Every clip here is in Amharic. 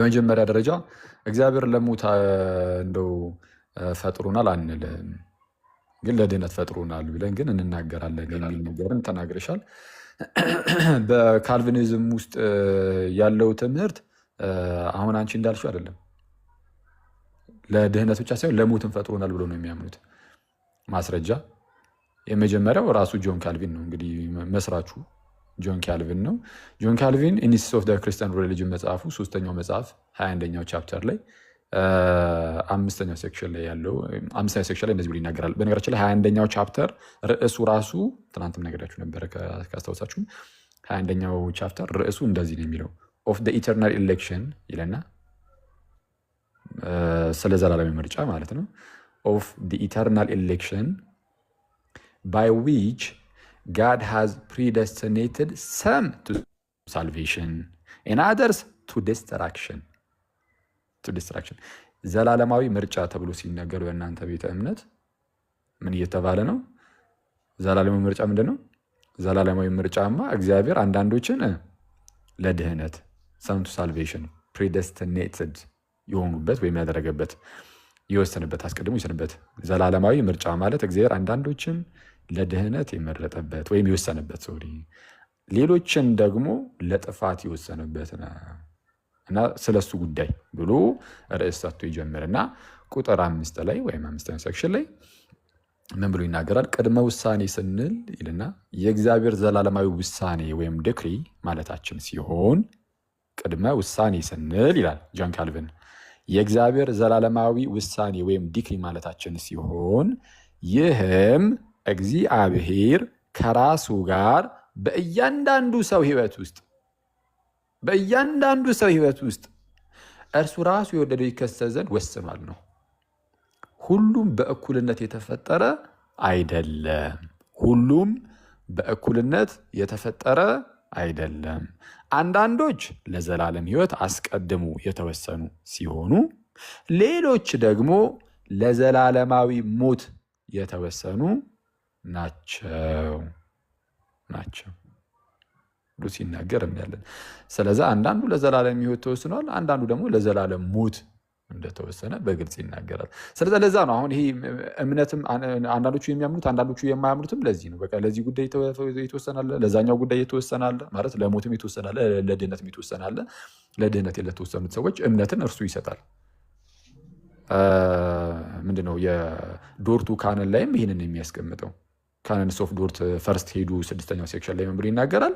በመጀመሪያ ደረጃ እግዚአብሔር ለሞት እንደው ፈጥሮናል አንልም፣ ግን ለድህነት ፈጥሮናል ብለን ግን እንናገራለን የሚል ነገርን ተናግረሻል። በካልቪኒዝም ውስጥ ያለው ትምህርት አሁን አንቺ እንዳልሽው አይደለም። ለድህነት ብቻ ሳይሆን ለሞትን ፈጥሮናል ብሎ ነው የሚያምኑት። ማስረጃ የመጀመሪያው ራሱ ጆን ካልቪን ነው። እንግዲህ መስራቹ ጆን ካልቪን ነው። ጆን ካልቪን ኢኒሲስ ኦፍ ክርስቲያን ሪሊጅን መጽሐፉ 3ኛው መጽሐፍ 21ኛው ቻፕተር ላይ 5ኛው ሴክሽን ላይ ያለው 5ኛው ሴክሽን ላይ እንደዚህ ብሎ ይናገራል። በነገራችን ላይ 21ኛው ቻፕተር ርዕሱ ራሱ ትናንትም ነገራችሁ ነበረ ካስታውሳችሁ፣ 21ኛው ቻፕተር ርዕሱ እንደዚህ ነው የሚለው ኦፍ ዘ ኢተርናል ኢሌክሽን ይለና ስለ ዘላለማዊ ምርጫ ማለት ነው። ኦፍ ዘ ኢተርናል ኢሌክሽን by which God has predestinated some to salvation and others to destruction. ዘላለማዊ ምርጫ ተብሎ ሲነገር በእናንተ ቤተ እምነት ምን እየተባለ ነው? ዘላለማዊ ምርጫ ምንድን ነው? ዘላለማዊ ምርጫማ እግዚአብሔር አንዳንዶችን ለድህነት some to salvation predestinated የሆኑበት ወይም ያደረገበት የወሰንበት አስቀድሞ የወሰንበት ዘላለማዊ ምርጫ ማለት እግዚአብሔር አንዳንዶችን ለድህነት የመረጠበት ወይም የወሰነበት ሌሎችን ደግሞ ለጥፋት የወሰነበት እና ስለሱ ጉዳይ ብሎ ርዕስ ሰጥቶ ይጀምርና ቁጥር 5 ላይ ወይም 5ኛው ሴክሽን ላይ ምን ብሎ ይናገራል? ቅድመ ውሳኔ ስንል ይልና የእግዚአብሔር ዘላለማዊ ውሳኔ ወይም ዲክሪ ማለታችን ሲሆን፣ ቅድመ ውሳኔ ስንል ይላል ጆን ካልቪን የእግዚአብሔር ዘላለማዊ ውሳኔ ወይም ዲክሪ ማለታችን ሲሆን ይህም እግዚአብሔር ከራሱ ጋር በእያንዳንዱ ሰው ሕይወት ውስጥ እርሱ ራሱ የወደደው ይከሰት ዘንድ ወስኗል ነው። ሁሉም በእኩልነት የተፈጠረ አይደለም። አንዳንዶች ለዘላለም ሕይወት አስቀድሞ የተወሰኑ ሲሆኑ፣ ሌሎች ደግሞ ለዘላለማዊ ሞት የተወሰኑ ናቸው ብሎ ሲናገር እናያለን። ስለዚህ አንዳንዱ ለዘላለም ሕይወት ተወስኗል፣ አንዳንዱ ደግሞ ለዘላለም ሞት እንደተወሰነ በግልጽ ይናገራል። ስለዚህ ለዛ ነው አሁን ይሄ እምነትም አንዳንዶቹ የሚያምኑት አንዳንዶቹ የማያምኑትም ለዚህ ነው። በቃ ለዚህ ጉዳይ የተወሰናለ፣ ለዛኛው ጉዳይ የተወሰናለ ማለት ለሞትም የተወሰናለ፣ ለድህነትም የተወሰናለ። ለድህነት ለተወሰኑት ሰዎች እምነትን እርሱ ይሰጣል። ምንድነው የዶርቱ ካነን ላይም ይህንን የሚያስቀምጠው ካነንስ ኦፍ ዶርት ፈርስት ሄዱ 6ኛው ሴክሽን ላይ ብሎ ይናገራል።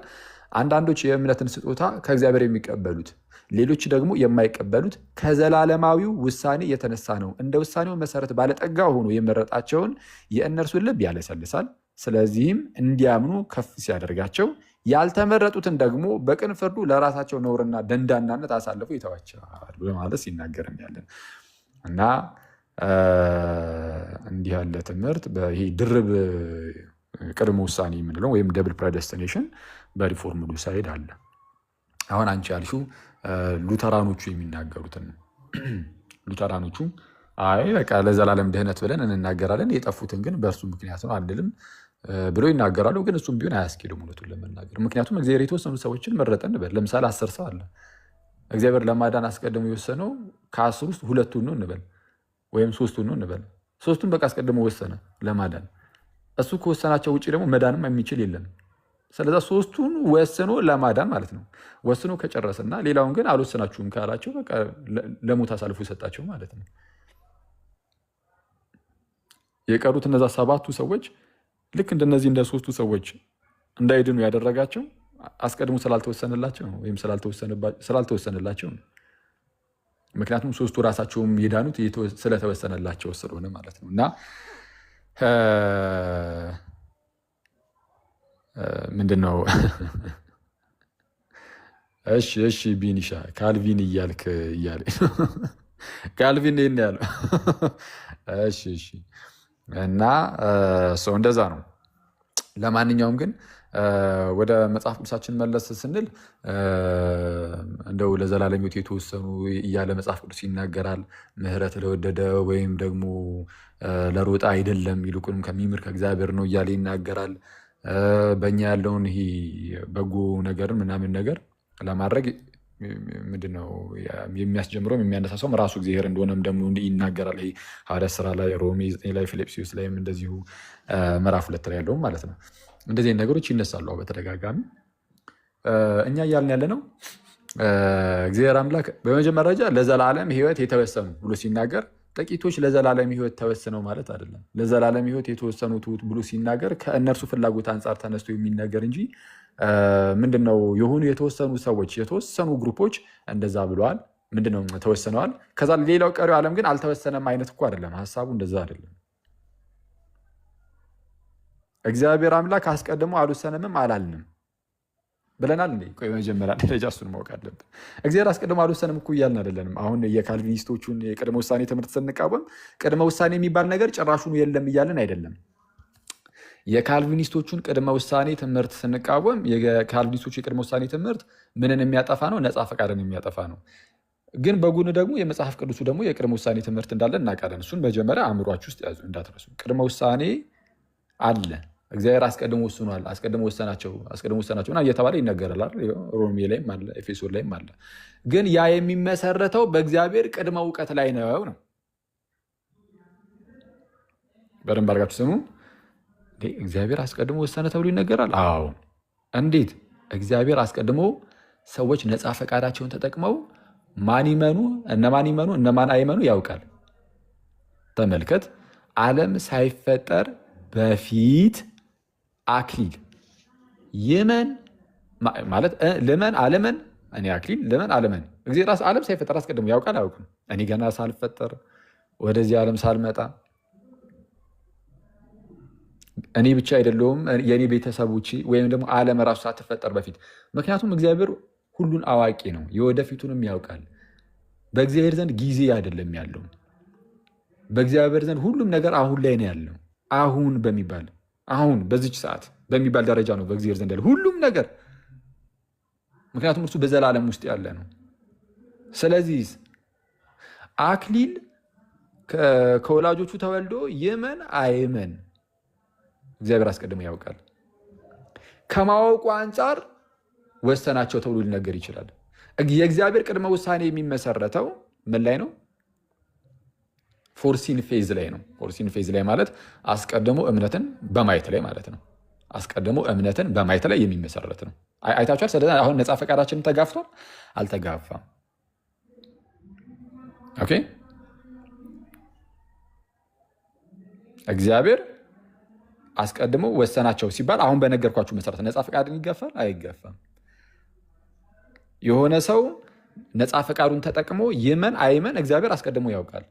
አንዳንዶች የእምነትን ስጦታ ከእግዚአብሔር የሚቀበሉት፣ ሌሎች ደግሞ የማይቀበሉት ከዘላለማዊው ውሳኔ የተነሳ ነው። እንደ ውሳኔው መሰረት ባለጠጋ ሆኖ የመረጣቸውን የእነርሱን ልብ ያለሰልሳል። ስለዚህም እንዲያምኑ ከፍ ሲያደርጋቸው፣ ያልተመረጡትን ደግሞ በቅን ፍርዱ ለራሳቸው ነውርና ደንዳናነት አሳልፎ ይተዋቸዋል በማለት ሲናገርም ያለን እና እንዲህ ያለ ትምህርት ይሄ ድርብ ቅድመ ውሳኔ የምንለው ወይም ደብል ፕሬደስቲኔሽን በሪፎርምዱ ሳይድ አለ። አሁን አንቺ ያልሽው ሉተራኖቹ የሚናገሩትን ሉተራኖቹ አይ በቃ ለዘላለም ድህነት ብለን እንናገራለን፣ የጠፉትን ግን በእርሱ ምክንያት ነው አንልም ብሎ ይናገራሉ። ግን እሱም ቢሆን አያስኬድም እውነቱን ለመናገር። ምክንያቱም እግዚአብሔር የተወሰኑ ሰዎችን መረጠ እንበል። ለምሳሌ 10 ሰው አለ። እግዚአብሔር ለማዳን አስቀድሞ የወሰነው ከ10 ውስጥ 2ቱን ነው እንበል፣ ወይም 3ቱን ነው እንበል። 3ቱን በቃ አስቀድሞ ወሰነ ለማዳን። እሱ ከወሰናቸው ውጭ ደግሞ መዳንም የሚችል የለም። ስለዛ 3ቱን ወስኖ ለማዳን ማለት ነው። ወስኖ ከጨረሰና ሌላውን ግን አልወሰናችሁም ካላቸው በቃ ለሞት አሳልፎ የሰጣቸው ማለት ነው። የቀሩት እነዛ 7ቱ ሰዎች ልክ እንደነዚህ እንደ 3ቱ ሰዎች እንዳይድኑ ያደረጋቸው አስቀድሞ ስላልተወሰነላቸው ነው፣ ወይም ስላልተወሰነላቸው ነው። ምክንያቱም 3ቱ ራሳቸውም የዳኑት ስለተወሰነላቸው ስለሆነ ማለት ነው። እና ምንድን ነው እሺ ቢኒሻ ካልቪን እያልክ እያለ ካልቪን ይህን ያለው እሺ እና ሰው እንደዛ ነው። ለማንኛውም ግን ወደ መጽሐፍ ቅዱሳችን መለስ ስንል እንደው ለዘላለም ሕይወት የተወሰኑ እያለ መጽሐፍ ቅዱስ ይናገራል። ምሕረት ለወደደ ወይም ደግሞ ለሮጣ አይደለም፣ ይልቁንም ከሚምር ከእግዚአብሔር ነው እያለ ይናገራል። በእኛ ያለውን ይሄ በጎ ነገርን ምናምን ነገር ለማድረግ ምንድነው የሚያስጀምረው የሚያነሳሳውም ራሱ እግዚአብሔር እንደሆነም ደግሞ ይናገራል። ይሄ ሐዋርያት ሥራ ላይ፣ ሮሜ 9 ላይ፣ ፊልጵስዩስ ላይም እንደዚሁ ምዕራፍ 2 ላይ ያለውም ማለት ነው። እንደዚህ አይነት ነገሮች ይነሳሉ በተደጋጋሚ። እኛ እያልን ያለ ነው እግዚአብሔር አምላክ በመጀመሪያ ደረጃ ለዘላለም ሕይወት የተወሰኑ ብሎ ሲናገር ጥቂቶች ለዘላለም ሕይወት ተወስነው ማለት አይደለም። ለዘላለም ሕይወት የተወሰኑት ብሎ ሲናገር ከእነርሱ ፍላጎት አንጻር ተነስቶ የሚነገር እንጂ ምንድነው የሆኑ የተወሰኑ ሰዎች የተወሰኑ ግሩፖች እንደዛ ብለዋል፣ ምንድነው ተወስነዋል። ከዛ ሌላው ቀሪው ዓለም ግን አልተወሰነም አይነት እኮ አይደለም። ሀሳቡ እንደዛ አይደለም። እግዚአብሔር አምላክ አስቀድሞ አልወሰነምም አላልንም ብለናል እንዴ? ቆይ መጀመሪያ ደረጃ እሱን ማወቅ አለብን። እግዚአብሔር አስቀድሞ አልወሰንም እኮ እያልን አይደለንም። አሁን የካልቪኒስቶቹን የቅድመ ውሳኔ ትምህርት ስንቃወም ቅድመ ውሳኔ የሚባል ነገር ጭራሹኑ የለም እያልን አይደለም። የካልቪኒስቶቹን ቅድመ ውሳኔ ትምህርት ስንቃወም የካልቪኒስቶቹ የቅድመ ውሳኔ ትምህርት ምንን የሚያጠፋ ነው? ነፃ ፈቃድን የሚያጠፋ ነው። ግን በጎን ደግሞ የመጽሐፍ ቅዱሱ ደግሞ የቅድመ ውሳኔ ትምህርት እንዳለ እናውቃለን። እሱን መጀመሪያ አእምሯችሁ ውስጥ ያዙ እንዳትረሱ። ቅድመ ውሳኔ አለ። እግዚአብሔር አስቀድሞ ወስኗል፣ አስቀድሞ ወሰናቸው እና እየተባለ ይነገራል። ሮሜ ላይም አለ፣ ኤፌሶን ላይም አለ። ግን ያ የሚመሰረተው በእግዚአብሔር ቅድመ እውቀት ላይ ነው። በደንብ አድርጋችሁ ስሙ። እግዚአብሔር አስቀድሞ ወሰነ ተብሎ ይነገራል። አዎ። እንዴት? እግዚአብሔር አስቀድሞ ሰዎች ነፃ ፈቃዳቸውን ተጠቅመው ማን ይመኑ እነማን አይመኑ ያውቃል። ተመልከት፣ ዓለም ሳይፈጠር በፊት አክሊል ይመን ማለት ልመን አለመን እኔ አክሊል ልመን አለመን እግዚአብሔር ራስ ዓለም ሳይፈጠር አስቀድሞ ያውቃል አያውቅም? እኔ ገና ሳልፈጠር ወደዚህ ዓለም ሳልመጣ እኔ ብቻ አይደለሁም የኔ ቤተሰቦች ወይም ደግሞ ዓለም ራሱ ሳትፈጠር በፊት። ምክንያቱም እግዚአብሔር ሁሉን አዋቂ ነው፣ የወደፊቱንም ያውቃል። በእግዚአብሔር ዘንድ ጊዜ አይደለም ያለው። በእግዚአብሔር ዘንድ ሁሉም ነገር አሁን ላይ ነው ያለው። አሁን በዚች ሰዓት በሚባል ደረጃ ነው በእግዚአብሔር ዘንድ ያለ ሁሉም ነገር። ምክንያቱም እርሱ በዘላለም ውስጥ ያለ ነው። ስለዚህ አክሊል ከወላጆቹ ተወልዶ ይመን አይመን እግዚአብሔር አስቀድሞ ያውቃል። ከማወቁ አንጻር ወሰናቸው ተብሎ ሊነገር ይችላል። የእግዚአብሔር ቅድመ ውሳኔ የሚመሰረተው ምን ላይ ነው? ፎርሲን ፌዝ ላይ ነው። ፎርሲን ፌዝ ላይ ማለት አስቀድሞ እምነትን በማየት ላይ ማለት ነው። አስቀድሞ እምነትን በማየት ላይ የሚመሰረት ነው። አይታችኋል። ስለዚህ አሁን ነፃ ፈቃዳችንን ተጋፍቷል? አልተጋፋም። ኦኬ። እግዚአብሔር አስቀድሞ ወሰናቸው ሲባል አሁን በነገርኳችሁ መሰረት ነፃ ፈቃድን ይጋፋል? አይጋፋም። የሆነ ሰው ነፃ ፈቃዱን ተጠቅሞ ይመን አይመን እግዚአብሔር አስቀድሞ ያውቃል።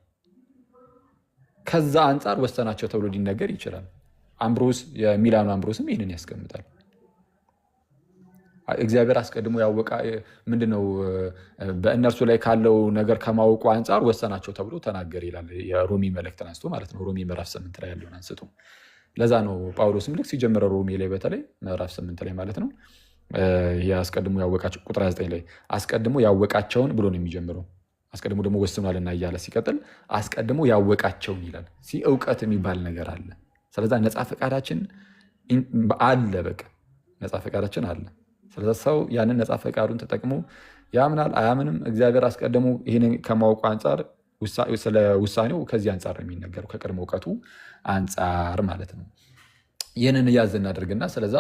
ከዛ አንጻር ወሰናቸው ተብሎ ሊነገር ይችላል። አምብሮስ የሚላኑ አምብሮስም ይህንን ያስቀምጣል። እግዚአብሔር አስቀድሞ ያወቃ ምንድነው በእነርሱ ላይ ካለው ነገር ከማወቁ አንጻር ወሰናቸው ተብሎ ተናገር ይላል። የሮሚ መልእክትን አንስቶ ማለት ነው። ሮሚ ምዕራፍ 8 ላይ ያለውን አንስቶ ለዛ ነው ጳውሎስም ልክ ሲጀምረው ሮሚ ላይ በተለይ ምዕራፍ 8 ላይ ማለት ነው አስቀድሞ ያወቃቸው ቁጥር 9 ላይ አስቀድሞ ያወቃቸውን ብሎ ነው የሚጀምረው። አስቀድሞ ደግሞ ወስኗልና እያለ ሲቀጥል አስቀድሞ ያወቃቸውን ይላል። እውቀት የሚባል ነገር አለ። ስለዛ ነፃ ፈቃዳችን አለ። በቃ ነፃ ፈቃዳችን አለ። ስለዛ ሰው ያንን ነፃ ፈቃዱን ተጠቅሞ ያምናል አያምንም፣ እግዚአብሔር አስቀድሞ ይህንን ከማወቁ አንጻር ስለ ውሳኔው ከዚህ አንጻር ነው የሚነገረው፣ ከቅድመ እውቀቱ አንጻር ማለት ነው። ይህንን እያዝ እናደርግና ስለዛ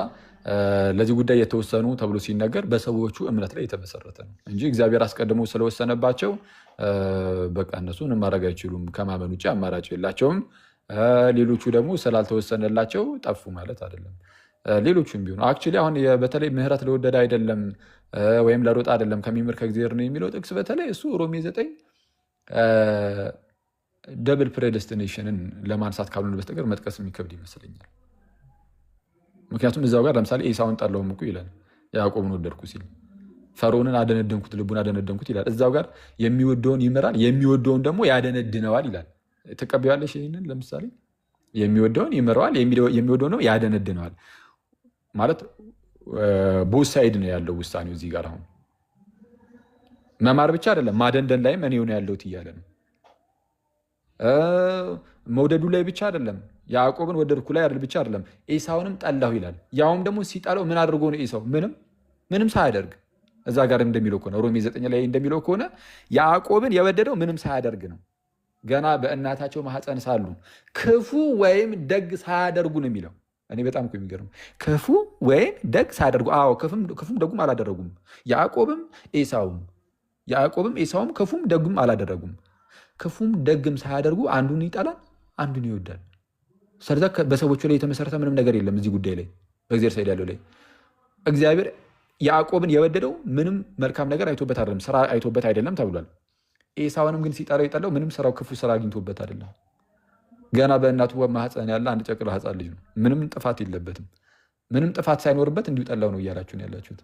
ለዚህ ጉዳይ የተወሰኑ ተብሎ ሲነገር በሰዎቹ እምነት ላይ የተመሰረተ ነው እንጂ እግዚአብሔር አስቀድሞ ስለወሰነባቸው በቃ እነሱ ምንም ማድረግ አይችሉም፣ ከማመን ውጭ አማራጭ የላቸውም። ሌሎቹ ደግሞ ስላልተወሰነላቸው ጠፉ ማለት አይደለም። ሌሎቹም ቢሆኑ አክቹዋሊ አሁን በተለይ ምህረት ለወደደ አይደለም ወይም ለሮጥ አይደለም ከሚምር ከእግዚአብሔር ነው የሚለው ጥቅስ በተለይ እሱ ሮሜ 9 ደብል ፕሬደስቲኔሽንን ለማንሳት ካልሆነ በስተቀር መጥቀስ የሚከብድ ይመስለኛል። ምክንያቱም እዛው ጋር ለምሳሌ ኤሳውን ጠላውም እኮ ይላል፣ ያዕቆብን ወደድኩ ሲል ፈርዖንን አደነደንኩት፣ ልቡን አደነደንኩት ይላል። እዛው ጋር የሚወደውን ይምራል፣ የሚወደውን ደግሞ ያደነድነዋል ይላል። ትቀበያለሽ? ይህንን ለምሳሌ የሚወደውን ይምረዋል፣ የሚወደውን ደግሞ ያደነድነዋል ማለት ቦት ሳይድ ነው ያለው ውሳኔው እዚህ ጋር። አሁን መማር ብቻ አይደለም ማደንደን ላይም እኔ ሆነ ያለሁት እያለ ነው። መውደዱ ላይ ብቻ አይደለም፣ ያዕቆብን ወደድኩ ላይ አይደል ብቻ አይደለም፣ ኤሳውንም ጠላሁ ይላል። ያውም ደግሞ ሲጠላው ምን አድርጎ ነው? ኤሳው ምንም ሳያደርግ እዛ ጋር እንደሚለው ከሆነ ሮሜ 9 ላይ እንደሚለው ከሆነ ያዕቆብን የወደደው ምንም ሳያደርግ ነው። ገና በእናታቸው ማህፀን ሳሉ ክፉ ወይም ደግ ሳያደርጉ ነው የሚለው። እኔ በጣም እኮ የሚገርም ክፉ ወይም ደግ ሳያደርጉ። አዎ ክፉም ደጉም አላደረጉም። ያዕቆብም ኤሳውም ክፉም ደጉም አላደረጉም። ክፉም ደግም ሳያደርጉ አንዱን ይጠላል፣ አንዱን ይወዳል። ስለዛ በሰዎቹ ላይ የተመሰረተ ምንም ነገር የለም እዚህ ጉዳይ ላይ በእግዚአብሔር ሳይድ ያለው ላይ እግዚአብሔር ያዕቆብን የወደደው ምንም መልካም ነገር አይቶበት አይደለም፣ ስራ አይቶበት አይደለም ተብሏል። ኤሳውንም ግን ሲጠላው የጠላው ምንም ስራው ክፉ ስራ አግኝቶበት አይደለም። ገና በእናቱ ማህፀን ያለ አንድ ጨቅላ ህፃን ልጅ ነው። ምንም ጥፋት የለበትም። ምንም ጥፋት ሳይኖርበት እንዲሁ ጠላው ነው እያላችሁ ነው ያላችሁት።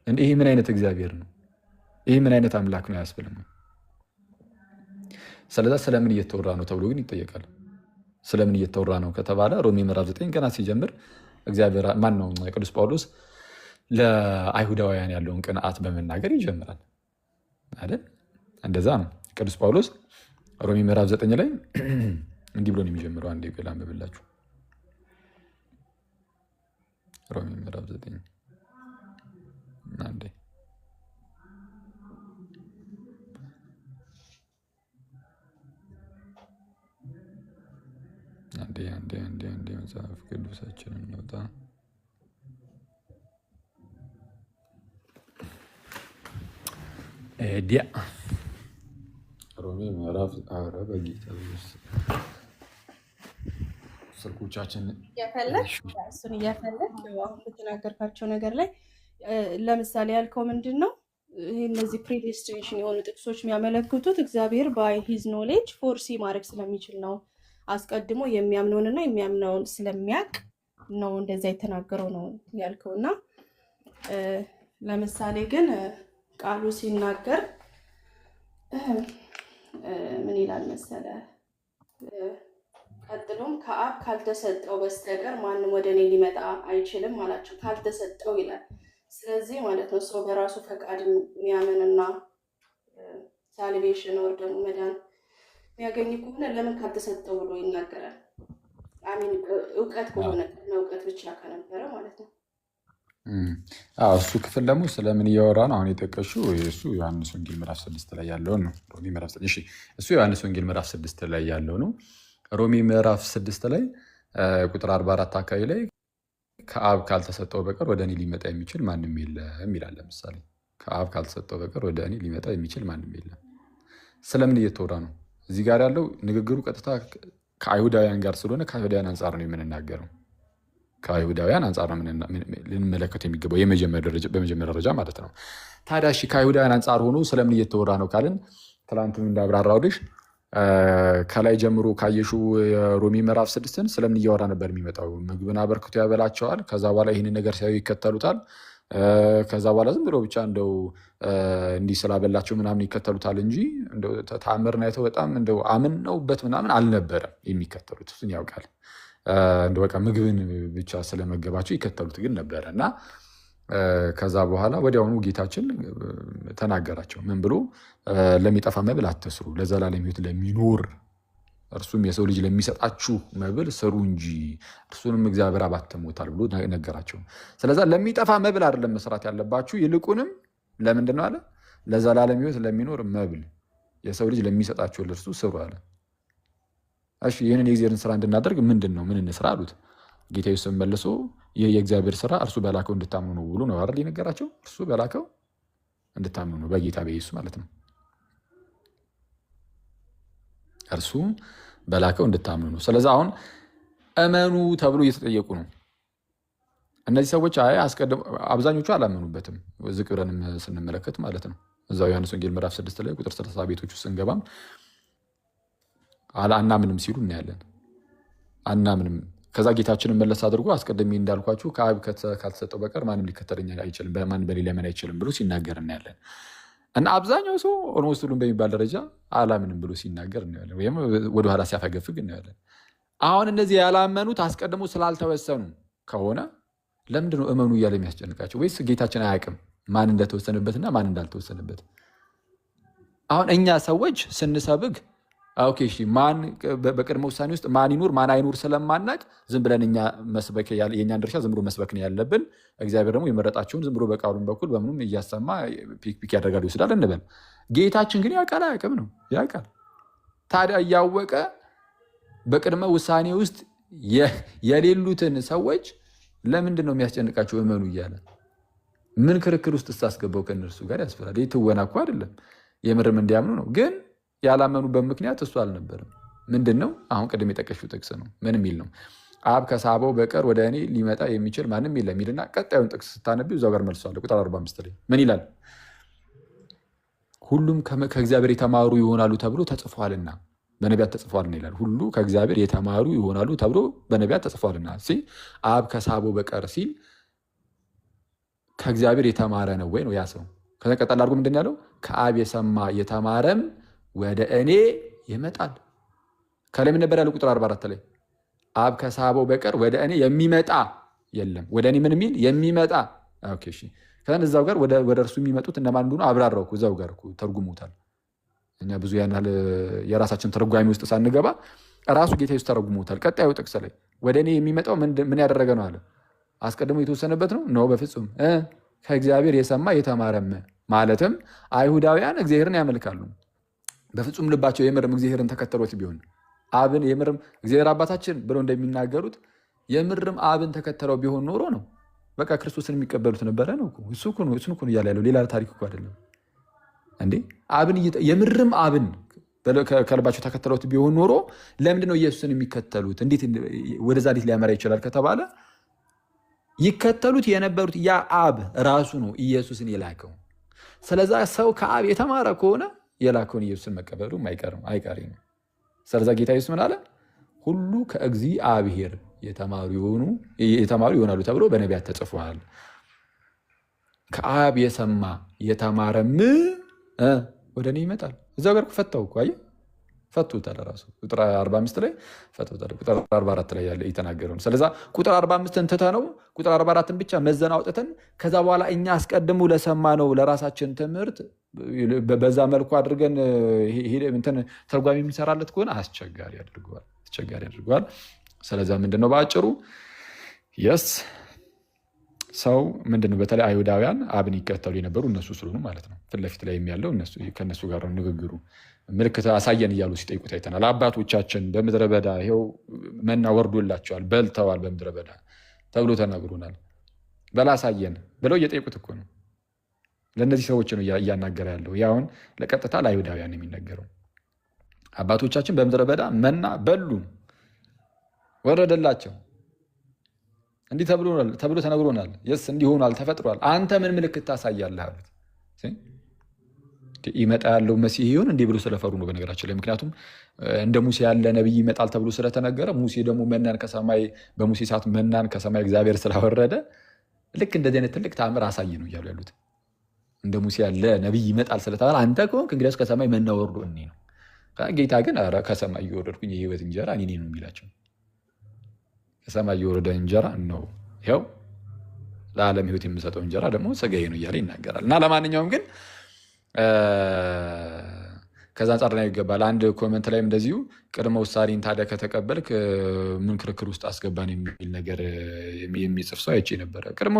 ይህ ምን አይነት እግዚአብሔር ነው? ይህ ምን አይነት አምላክ ነው? አያስብልም። ስለዛ ስለምን እየተወራ ነው ተብሎ ግን ይጠየቃል። ስለምን እየተወራ ነው ከተባለ ሮሜ ምዕራፍ 9 ገና ሲጀምር እግዚአብሔር ማን ነው ቅዱስ ጳውሎስ ለአይሁዳውያን ያለውን ቅንዓት በመናገር ይጀምራል አይደል? እንደዛ ነው ቅዱስ ጳውሎስ ሮሜ ምዕራፍ 9 ላይ እንዲህ ብሎ ነው የሚጀምረው። አንዴ ገላ አንብብላችሁ። ሮሜ ምዕራፍ 9 አንዴ መጽሐፍ ቅዱሳችንን እንውጣ። ዲያ ሮሜ ምዕራፍ በጌታ ስልኮቻችን እሱን እያፈለግ በተናገርካቸው ነገር ላይ ለምሳሌ ያልከው ምንድን ነው? እነዚህ ፕሪዲስቲኔሽን የሆኑ ጥቅሶች የሚያመለክቱት እግዚአብሔር ባይ ሂዝ ኖሌጅ ፎርሲ ማድረግ ስለሚችል ነው። አስቀድሞ የሚያምነውንና የሚያምነውን ስለሚያውቅ ነው እንደዛ የተናገረው ነው ያልከው። እና ለምሳሌ ግን ቃሉ ሲናገር ምን ይላል መሰለ? ቀጥሎም ከአብ ካልተሰጠው በስተቀር ማንም ወደ እኔ ሊመጣ አይችልም አላቸው። ካልተሰጠው ይላል። ስለዚህ ማለት ነው ሰው በራሱ ፈቃድ የሚያምንና ሳልቬሽን ወር ደግሞ መዳን የሚያገኝ ከሆነ ለምን ካልተሰጠው ብሎ ይናገራል? አሚን እውቀት ከሆነ እውቀት ብቻ ከነበረ ማለት ነው። እሱ ክፍል ደግሞ ስለምን እያወራ ነው? አሁን የጠቀሽው እሱ ዮሐንስ ወንጌል ምዕራፍ 6 ላይ ያለውን ነው። ሮሜ ምዕራፍ 6 እሱ ዮሐንስ ወንጌል ምዕራፍ 6 ላይ ያለው ነው። ሮሜ ምዕራፍ 6 ላይ ቁጥር 44 አካባቢ ላይ ከአብ ካልተሰጠው በቀር ወደ እኔ ሊመጣ የሚችል ማንም የለም ይላል። ለምሳሌ ከአብ ካልተሰጠው በቀር ወደ እኔ ሊመጣ የሚችል ማንም የለም። ስለምን እየተወራ ነው? እዚህ ጋር ያለው ንግግሩ ቀጥታ ከአይሁዳውያን ጋር ስለሆነ ከአይሁዳውያን አንጻር ነው የምንናገረው። ከአይሁዳውያን አንጻር ነው ልንመለከት የሚገባው በመጀመሪያ ደረጃ ማለት ነው። ታዲያ እሺ ከአይሁዳውያን አንጻር ሆኖ ስለምን እየተወራ ነው ካልን ትላንትም እንዳብራራሁልሽ ከላይ ጀምሮ ካየሹ የሮሜ ምዕራፍ 6ን ስለምን እያወራ ነበር የሚመጣው? ምግብን አበርክቶ ያበላቸዋል። ከዛ በኋላ ይህንን ነገር ሲያዩ ይከተሉታል። ከዛ በኋላ ዝም ብሎ ብቻ እንደው እንዲህ ስላበላቸው ምናምን ይከተሉታል እንጂ ተአምርን አይተው በጣም እንደው አምነውበት ምናምን አልነበረም የሚከተሉት። እሱን ያውቃል። እንደው በቃ ምግብን ብቻ ስለመገባቸው ይከተሉት ግን ነበረ እና ከዛ በኋላ ወዲያውኑ ጌታችን ተናገራቸው። ምን ብሎ? ለሚጠፋ መብል አትስሩ፣ ለዘላለም ሕይወት ለሚኖር እርሱም የሰው ልጅ ለሚሰጣችሁ መብል ስሩ እንጂ እርሱንም እግዚአብሔር አብ አትሞታል ብሎ ነገራቸው። ስለዛ ለሚጠፋ መብል አይደለም መስራት ያለባችሁ፣ ይልቁንም ለምንድን ነው አለ? ለዘላለም ሕይወት ለሚኖር መብል የሰው ልጅ ለሚሰጣችሁ ለእርሱ ስሩ አለ። እሺ ይህንን የእግዚአብሔርን ስራ እንድናደርግ ምንድን ነው ምን እንስራ አሉት። ጌታ ኢየሱስ መልሶ ይህ የእግዚአብሔር ስራ እርሱ በላከው እንድታምኑ ነው ብሎ ነው አይደል የነገራቸው። እርሱ በላከው እንድታምኑ ነው፣ በጌታ በኢየሱስ ማለት ነው። እርሱ በላከው እንድታምኑ ነው። ስለዚህ አሁን እመኑ ተብሎ እየተጠየቁ ነው እነዚህ ሰዎች። አብዛኞቹ አላመኑበትም። ዝቅ ብለንም ስንመለከት ማለት ነው እዛው ዮሐንስ ወንጌል ምዕራፍ 6 ላይ ቁጥር 30 ቤቶች ውስጥ ስንገባም አናምንም ሲሉ እናያለን። አናምንም። ከዛ ጌታችንን መለስ አድርጎ አስቀድሜ እንዳልኳችሁ ከአብ ካልተሰጠው በቀር ማንም ሊከተለኝ አይችልም፣ በማን በሌላ ሊያምን አይችልም ብሎ ሲናገር እናያለን። እና አብዛኛው ሰው ኦልሞስት ሁሉም በሚባል ደረጃ አላምንም ብሎ ሲናገር እናያለን፣ ወይም ወደኋላ ሲያፈገፍግ እናያለን። አሁን እነዚህ ያላመኑት አስቀድሞ ስላልተወሰኑ ከሆነ ለምንድነው እመኑ እያለ የሚያስጨንቃቸው? ወይስ ጌታችን አያውቅም ማን እንደተወሰነበትና ማን እንዳልተወሰነበት? አሁን እኛ ሰዎች ስንሰብግ ኦኬ እሺ፣ ማን በቅድመ ውሳኔ ውስጥ ማን ይኑር ማን አይኑር ስለማናቅ ዝም ብለን እኛ መስበክ የእኛን ድርሻ ዝም ብሎ መስበክ ነው ያለብን። እግዚአብሔር ደግሞ የመረጣቸውን ዝም ብሎ በቃሉም በኩል በምኑም እያሰማ ፒክ ያደርጋል ይወስዳል እንበል። ጌታችን ግን ያውቃል አያውቅም ነው? ያውቃል። ታዲያ እያወቀ በቅድመ ውሳኔ ውስጥ የሌሉትን ሰዎች ለምንድን ነው የሚያስጨንቃቸው? እመኑ እያለ ምን ክርክር ውስጥ ስታስገባው ከእነርሱ ጋር ያስፈራል። ይህ ትወና እኮ አይደለም፣ የምርም እንዲያምኑ ነው። ግን ያላመኑበት ምክንያት እሱ አልነበረም። ምንድን ነው? አሁን ቅድም የጠቀሽው ጥቅስ ነው። ምን የሚል ነው? አብ ከሳበው በቀር ወደ እኔ ሊመጣ የሚችል ማንም የለም የሚልና ቀጣዩን ጥቅስ ስታነቢው እዛው ጋር መልሷል። ቁጥር 45 ላይ ምን ይላል? ሁሉም ከእግዚአብሔር የተማሩ ይሆናሉ ተብሎ ተጽፏልና በነቢያት ተጽፏልና ይላል። ሁሉ ከእግዚአብሔር የተማሩ ይሆናሉ ተብሎ በነቢያት ተጽፏልና አብ ከሳበው በቀር ሲል ከእግዚአብሔር የተማረ ነው ወይ ነው ያ ሰው። ከዛ ቀጠል አድርጎ ምንድን ያለው? ከአብ የሰማ የተማረም ወደ እኔ ይመጣል። ከላይ ምን ነበር ያለው? ቁጥር 44 ላይ አብ ከሳበው በቀር ወደ እኔ የሚመጣ የለም። ወደ እኔ ምን የሚል የሚመጣ። ኦኬ እሺ። ከዛ እዛው ጋር ወደ እርሱ የሚመጡት እነማን እንደሆኑ አብራራው። እዛው ጋር ተርጉሙታል። እኛ ብዙ ያናል የራሳችን ተረጓሚ ውስጥ ሳንገባ ራሱ ጌታ ኢየሱስ ተረጉሙታል። ቀጣዩ ጥቅስ ላይ ወደ እኔ የሚመጣው ምን ያደረገ ነው አለ? አስቀድሞ የተወሰነበት ነው ነው? በፍጹም ከእግዚአብሔር የሰማ የተማረም ማለትም አይሁዳውያን እግዚአብሔርን ያመልካሉ በፍጹም ልባቸው የምርም እግዚአብሔርን ተከተሎት ቢሆን አብን የምርም እግዚአብሔር አባታችን ብለው እንደሚናገሩት የምርም አብን ተከተለው ቢሆን ኖሮ ነው በቃ ክርስቶስን የሚቀበሉት ነበረ ነው። እሱን እኮ እያለ ያለው ሌላ ታሪክ እኮ አይደለም እንዴ። አብን የምርም አብን ከልባቸው ተከተሎት ቢሆን ኖሮ ለምንድን ነው ኢየሱስን የሚከተሉት? እንዴት ወደዛ እንዴት ሊያመራ ይችላል ከተባለ ይከተሉት የነበሩት ያ አብ ራሱ ነው ኢየሱስን የላከው። ስለዛ ሰው ከአብ የተማረ ከሆነ የላከውን ኢየሱስን መቀበሉ አይቀሬ ነው። ስለዛ ጌታ ኢየሱስ ምን አለ? ሁሉ ከእግዚአብሔር የተማሩ ይሆናሉ ተብሎ በነቢያት ተጽፏል። ከአብ የሰማ የተማረም ወደ እኔ ይመጣል። እዛው ጋር ፈታው እኮ አየህ፣ ፈቶታል ራሱ ቁጥር 45 ላይ ፈቶታል። ቁጥር 44 ላይ ያለ የተናገረው ነው። ስለዛ ቁጥር 45ን ትተነው ቁጥር 44ን ብቻ መዘን አውጥተን ከዛ በኋላ እኛ አስቀድሞ ለሰማነው ለራሳችን ትምህርት በዛ መልኩ አድርገን እንትን ተርጓሚ የሚሰራለት ከሆነ አስቸጋሪ ያደርገዋል። ስለዛ ምንድነው በአጭሩ የስ ሰው ምንድነው በተለይ አይሁዳውያን አብን ይከተሉ የነበሩ እነሱ ስለሆኑ ማለት ነው። ፊት ለፊት ላይ ያለው ከእነሱ ጋር ነው ንግግሩ። ምልክት አሳየን እያሉ ሲጠይቁት አይተናል። አባቶቻችን በምድረ በዳ ይኸው መና ወርዶላቸዋል በልተዋል በምድረ በዳ ተብሎ ተናግሮናል። በላ አሳየን ብለው እየጠየቁት እኮ ነው። ለእነዚህ ሰዎች ነው እያናገረ ያለው። ያውን ለቀጥታ ለአይሁዳውያን የሚነገረው አባቶቻችን በምድረ በዳ መና በሉ ወረደላቸው፣ እንዲህ ተብሎ ተነግሮናል። የስ እንዲሆኗል ተፈጥሯል። አንተ ምን ምልክት ታሳያለህ አሉት። ይመጣ ያለው መሲህ ይሁን እንዲህ ብሎ ስለፈሩ ነው በነገራችን ላይ። ምክንያቱም እንደ ሙሴ ያለ ነቢይ ይመጣል ተብሎ ስለተነገረ ሙሴ ደግሞ በሙሴ ሰዓት መናን ከሰማይ እግዚአብሔር ስላወረደ ልክ እንደዚህ አይነት ትልቅ ተአምር አሳይ ነው እያሉ ያሉት። እንደ ሙሴ ያለ ነቢይ ይመጣል ስለተባለ አንተ ከሆንክ እንግዲያውስ ከሰማይ መና ወርዶ እኔ ነው። ጌታ ግን ኧረ ከሰማይ እየወረድኩኝ የህይወት እንጀራ እኔ ነው የሚላቸው። ከሰማይ እየወረደ እንጀራ ነው ይኸው ለዓለም ህይወት የምሰጠው እንጀራ ደግሞ ሥጋዬ ነው እያለ ይናገራል። እና ለማንኛውም ግን ከዛ አንጻር ላይ ይገባል። አንድ ኮመንት ላይም እንደዚሁ ቅድመ ውሳኔን ታዲያ ከተቀበልክ ምን ክርክር ውስጥ አስገባን የሚል ነገር የሚጽፍ ሰው አይቼ ነበረ። ቅድመ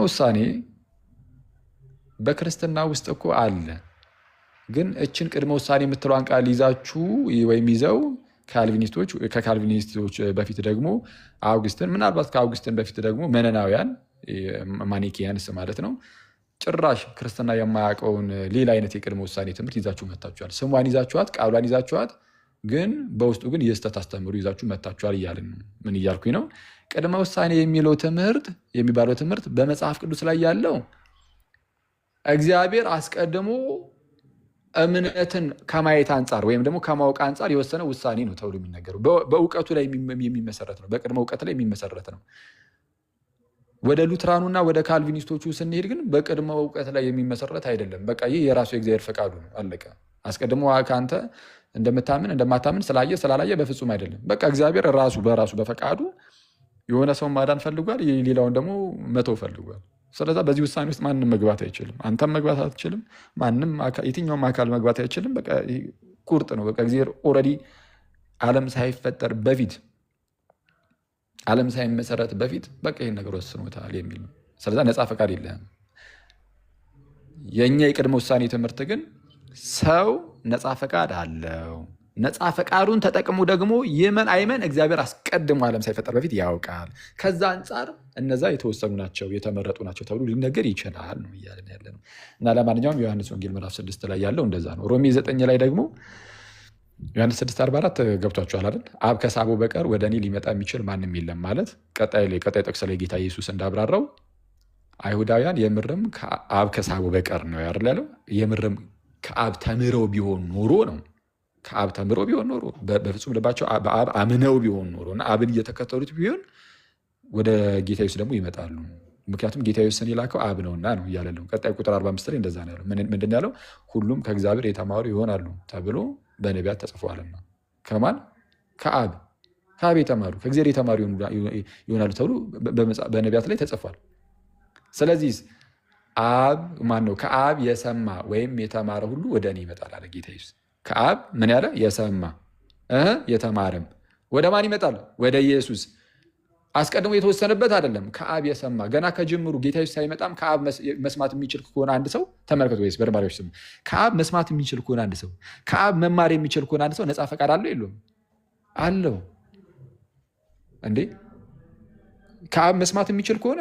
ውሳኔ በክርስትና ውስጥ እኮ አለ። ግን እችን ቅድመ ውሳኔ የምትለዋን ቃል ይዛችሁ ወይም ይዘው ከካልቪኒስቶች በፊት ደግሞ አውግስትን፣ ምናልባት ከአውግስትን በፊት ደግሞ መነናውያን ማኒኪያንስ ማለት ነው ጭራሽ ክርስትና የማያውቀውን ሌላ አይነት የቅድመ ውሳኔ ትምህርት ይዛችሁ መታችኋል። ስሟን ይዛችኋት፣ ቃሏን ይዛችኋት፣ ግን በውስጡ ግን የስተት አስተምሩ ይዛችሁ መታችኋል እያልን ነው። ምን እያልኩኝ ነው? ቅድመ ውሳኔ የሚባለው ትምህርት በመጽሐፍ ቅዱስ ላይ ያለው እግዚአብሔር አስቀድሞ እምነትን ከማየት አንጻር ወይም ደግሞ ከማወቅ አንጻር የወሰነ ውሳኔ ነው ተብሎ የሚነገረው በእውቀቱ ላይ የሚመሰረት ነው። በቅድመ እውቀት ላይ የሚመሰረት ነው። ወደ ሉትራኑና ወደ ካልቪኒስቶቹ ስንሄድ ግን በቅድመ እውቀት ላይ የሚመሰረት አይደለም። በቃ ይህ የራሱ የእግዚአብሔር ፈቃዱ ነው፣ አለቀ። አስቀድሞ ከአንተ እንደማታምን ስላላየ በፍጹም አይደለም። በቃ እግዚአብሔር በራሱ በፈቃዱ የሆነ ሰውን ማዳን ፈልጓል፣ ሌላውን ደግሞ መተው ፈልጓል። ስለዛ በዚህ ውሳኔ ውስጥ ማንም መግባት አይችልም። አንተም መግባት አትችልም። ማንም የትኛውም አካል መግባት አይችልም። በቃ ቁርጥ ነው። በቃ እግዚአብሔር ኦልሬዲ ዓለም ሳይፈጠር በፊት ዓለም ሳይመሰረት በፊት በቃ ይህን ነገር ወስኖታል የሚል ነው። ስለዛ ነፃ ፈቃድ የለህም። የእኛ የቅድመ ውሳኔ ትምህርት ግን ሰው ነፃ ፈቃድ አለው። ነፃ ፈቃዱን ተጠቅሞ ደግሞ ይመን አይመን እግዚአብሔር አስቀድሞ ዓለም ሳይፈጠር በፊት ያውቃል። ከዛ አንጻር እነዛ የተወሰኑ ናቸው የተመረጡ ናቸው ተብሎ ሊነገር ይችላል ነው እያለን ያለ ነው። እና ለማንኛውም ዮሐንስ ወንጌል ምዕራፍ 6 ላይ ያለው እንደዛ ነው። ሮሜ 9 ላይ ደግሞ ዮሐንስ 6:44 ገብቷችኋል አይደል? አብ ከሳበው በቀር ወደ እኔ ሊመጣ የሚችል ማንም የለም ማለት ቀጣይ ጥቅስ ላይ ጌታ ኢየሱስ እንዳብራራው አይሁዳውያን የምርም አብ ከሳበው በቀር ነው ያለው። የምርም ከአብ ተምረው ቢሆን ኖሮ ነው ከአብ ተምረው ቢሆን ኖሮ በፍጹም ልባቸው በአብ አምነው ቢሆን ኖሮ እና አብን እየተከተሉት ቢሆን ወደ ጌታ ኢየሱስ ደግሞ ይመጣሉ። ምክንያቱም ጌታ ኢየሱስን የላከው አብ ነውና ነው እያለ ነው። ቀጣይ ቁጥር 45 ላይ እንደዛ ነው ያለው። ምንድን ያለው? ሁሉም ከእግዚአብሔር የተማሩ ይሆናሉ ተብሎ በነቢያት ተጽፏልና። ከማን? ከአብ የተማሩ ከእግዚአብሔር የተማሩ ይሆናሉ ተብሎ በነቢያት ላይ ተጽፏል። ስለዚህ አብ ማን ነው? ከአብ የሰማ ወይም የተማረ ሁሉ ወደ እኔ ይመጣል አለ ጌታ ኢየሱስ። ከአብ ምን ያለ? የሰማ የተማረም ወደ ማን ይመጣል? ወደ ኢየሱስ። አስቀድሞ የተወሰነበት አይደለም። ከአብ የሰማ ገና ከጅምሩ ጌታ ኢየሱስ ሳይመጣም ከአብ መስማት የሚችል ከሆነ አንድ ሰው ተመልከቱ፣ ወይስ በርባሪዎች ስሙ። ከአብ መስማት የሚችል ከሆነ አንድ ሰው ከአብ መማር የሚችል ከሆነ አንድ ሰው ነፃ ፈቃድ አለው የለውም? አለው እንዴ? ከአብ መስማት የሚችል ከሆነ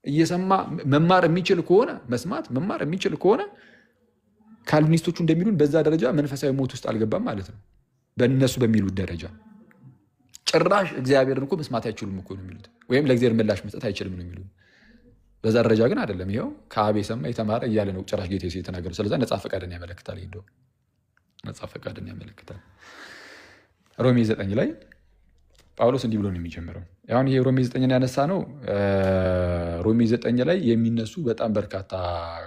እየሰማ መማር የሚችል ከሆነ መስማት መማር የሚችል ከሆነ ካልቪኒስቶቹ እንደሚሉን በዛ ደረጃ መንፈሳዊ ሞት ውስጥ አልገባም ማለት ነው። በእነሱ በሚሉት ደረጃ ጭራሽ እግዚአብሔርን እኮ መስማት አይችሉም እኮ ነው የሚሉት፣ ወይም ለእግዚአብሔር ምላሽ መስጠት አይችልም ነው የሚሉት። በዛ ደረጃ ግን አይደለም። ይኸው ከአብ የሰማ የተማረ እያለ ነው ጭራሽ ጌታ ኢየሱስ የተናገረው። ስለዛ ነፃ ፈቃድን ያመለክታል። እንደው ነፃ ፈቃድን ያመለክታል። ሮሜ 9 ላይ ጳውሎስ እንዲህ ብሎ ነው የሚጀምረው። አሁን ይሄ ሮሜ 9 ያነሳ ነው። ሮሜ 9 ላይ የሚነሱ በጣም በርካታ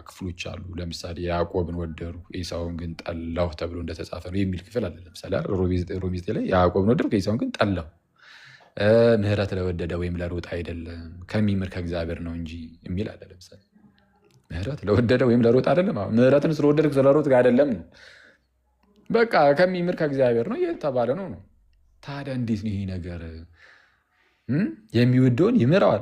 ክፍሎች አሉ። ለምሳሌ ያዕቆብን ወደድኩ ኤሳውን ግን ጠላሁ ተብሎ እንደተጻፈ ነው የሚል ክፍል አለ። ለምሳሌ ሮሜ 9 ላይ ያዕቆብን ወደድኩ ኤሳውን ግን ጠላሁ፣ ምሕረት ለወደደ ወይም ለሮጠ አይደለም ከሚምር ከእግዚአብሔር ነው እንጂ የሚል አለ። ለምሳሌ ምሕረት ለወደደ ወይም ለሮጠ አይደለም። ምሕረትን ስለወደድክ ስለሮጥክ አይደለም ነው፣ በቃ ከሚምር ከእግዚአብሔር ነው እየተባለ ነው ነው። ታዲያ እንዴት ነው ይሄ ነገር? የሚወደውን ይምረዋል፣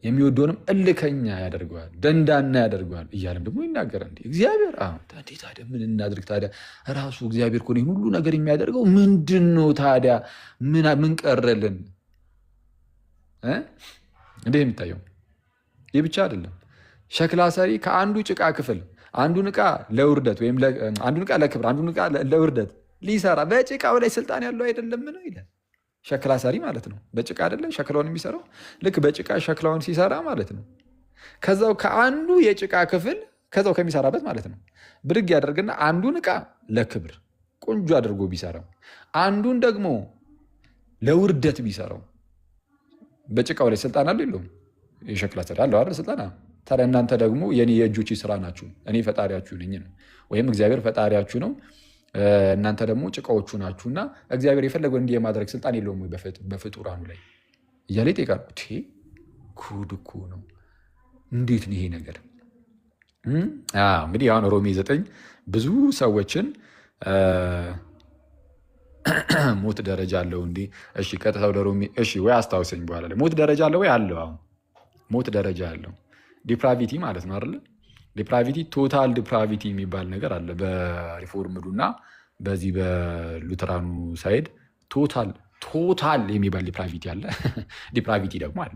የሚወደውንም እልከኛ ያደርገዋል፣ ደንዳና ያደርገዋል እያለም ደግሞ ይናገራል። እግዚአብሔር ታዲያ ምን እናድርግ ታዲያ? ራሱ እግዚአብሔር እኮ ሁሉ ነገር የሚያደርገው ምንድን ነው ታዲያ? ምን ቀረልን? እንዲህ የሚታየው ይህ ብቻ አይደለም። ሸክላ ሰሪ ከአንዱ ጭቃ ክፍል አንዱን ዕቃ ለውርደት ወይም አንዱን ዕቃ ለክብር አንዱን ዕቃ ለውርደት ሊሰራ በጭቃው ላይ ስልጣን ያለው አይደለም ነው ይላል። ሸክላ ሰሪ ማለት ነው። በጭቃ አይደለም ሸክላውን የሚሰራው? ልክ በጭቃ ሸክላውን ሲሰራ ማለት ነው። ከዛው ከአንዱ የጭቃ ክፍል ከዛው ከሚሰራበት ማለት ነው ብድግ ያደርግና አንዱን ዕቃ ለክብር ቆንጆ አድርጎ ቢሰራው፣ አንዱን ደግሞ ለውርደት ቢሰራው በጭቃው ላይ ስልጣን አለው የለውም? የሸክላ ሰሪ አለው አይደል? ስልጣን። ታዲያ እናንተ ደግሞ የኔ የእጆቼ ስራ ናችሁ፣ እኔ ፈጣሪያችሁ ነኝ ነው፣ ወይም እግዚአብሔር ፈጣሪያችሁ ነው፣ እናንተ ደግሞ ጭቃዎቹ ናችሁና እግዚአብሔር የፈለገው እንዲህ የማድረግ ስልጣን የለውም ወይ በፍጡራኑ ላይ እያለ ይጠይቃል። ጉድ እኮ ነው። እንዴት ነው ይሄ ነገር? እንግዲህ አሁን ሮሜ 9 ብዙ ሰዎችን ሞት ደረጃ አለው እንዲ? እሺ ቀጥታ ወደ ሮሜ እሺ፣ ወይ አስታውሰኝ በኋላ ላይ ሞት ደረጃ አለው ወይ? አለው። አሁን ሞት ደረጃ አለው። ዲፕራቪቲ ማለት ነው አይደለ? ዲፕራቪቲ ቶታል ዲፕራቪቲ የሚባል ነገር አለ። በሪፎርምዱ እና በዚህ በሉተራኑ ሳይድ ቶታል የሚባል ዲፕራቪቲ አለ። ዲፕራቪቲ ደግሞ አለ።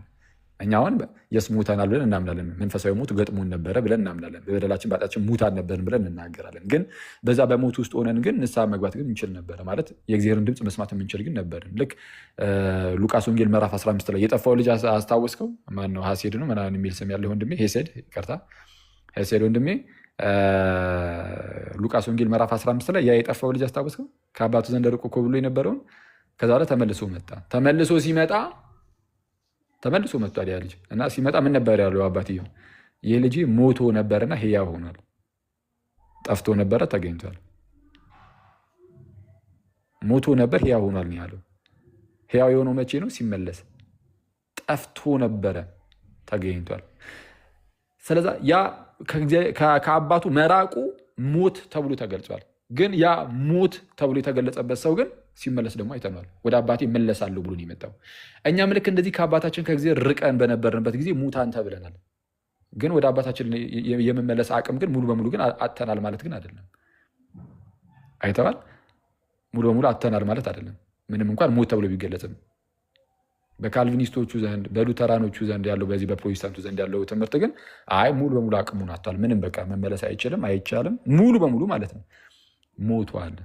እኛ አሁን የስ ሙተናል ብለን እናምናለን። መንፈሳዊ ሞት ገጥሞን ነበረ ብለን እናምናለን። በበደላችን በኃጢአታችን ሙታን ነበርን ብለን እናገራለን። ግን በዛ በሞት ውስጥ ሆነን ግን ንስሐ መግባት ግን እንችል ነበረ ማለት የእግዚአብሔርን ድምፅ መስማት የምንችል ግን ነበርን። ልክ ሉቃስ ወንጌል ምዕራፍ 15 ላይ የጠፋው ልጅ አስታወስከው? ማነው? ሐሴድ ነው ምናምን የሚል ስም ያለ ወንድሜ ሄሴድ፣ ይቅርታ ሄሴድ ወንድሜ። ሉቃስ ወንጌል ምዕራፍ 15 ላይ ያ የጠፋው ልጅ አስታወስከው? ከአባቱ ዘንድ ርቆ ኮብሎ የነበረውን ከዛ ላይ ተመልሶ መጣ። ተመልሶ መጥቷል ያ ልጅ እና ሲመጣ ምን ነበር ያለው አባትየው? ይህ ልጅ ሞቶ ነበርና ሕያው ሆኗል፣ ጠፍቶ ነበረ ተገኝቷል። ሞቶ ነበር ሕያው ሆኗል ነው ያለው። ሕያው የሆነው መቼ ነው? ሲመለስ። ጠፍቶ ነበረ ተገኝቷል። ስለዛ ያ ከአባቱ መራቁ ሞት ተብሎ ተገልጿል። ግን ያ ሞት ተብሎ የተገለጸበት ሰው ግን ሲመለስ ደግሞ አይተነዋል። ወደ አባቴ እመለሳለሁ ብሎ ነው የመጣው። እኛም ልክ እንደዚህ ከአባታችን ከእግዚአብሔር ርቀን በነበርንበት ጊዜ ሙታን ተብለናል። ግን ወደ አባታችን የመመለስ አቅም ግን ሙሉ በሙሉ ግን አጥተናል ማለት ግን አይደለም። አይተዋል። ሙሉ በሙሉ አጥተናል ማለት አይደለም። ምንም እንኳን ሞት ተብሎ ቢገለጽም በካልቪኒስቶቹ ዘንድ በሉተራኖቹ ዘንድ ያለው በዚህ በፕሮቴስታንቱ ዘንድ ያለው ትምህርት ግን አይ ሙሉ በሙሉ አቅሙን አጥቷል፣ ምንም በቃ መመለስ አይችልም፣ አይቻልም ሙሉ በሙሉ ማለት ነው። ሞቷል፣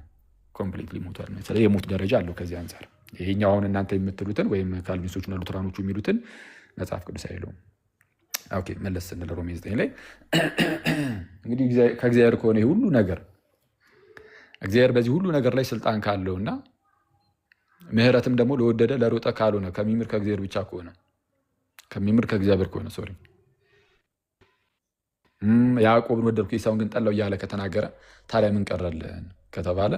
ኮምፕሊትሊ ሞቷል። ስለዚህ የሞት ደረጃ አለው። ከዚህ አንጻር ይሄኛው አሁን እናንተ የምትሉትን ወይም ካልቪኒስቶቹና ሉተራኖቹ የሚሉትን መጽሐፍ ቅዱስ አይለውም። ኦኬ መለስ ስንል ሮሜ 9 ላይ እንግዲህ ከእግዚአብሔር ከሆነ ሁሉ ነገር እግዚአብሔር በዚህ ሁሉ ነገር ላይ ስልጣን ካለውና ምህረትም ደግሞ ለወደደ ለሮጠ ካልሆነ ከሚምር ከእግዚአብሔር ብቻ ከሆነ ከሚምር ከእግዚአብሔር ከሆነ ሶሪ ያዕቆብን ወደድኩ ኤሳውን ግን ጠላው እያለ ከተናገረ ታዲያ ምን ቀረልን ከተባለ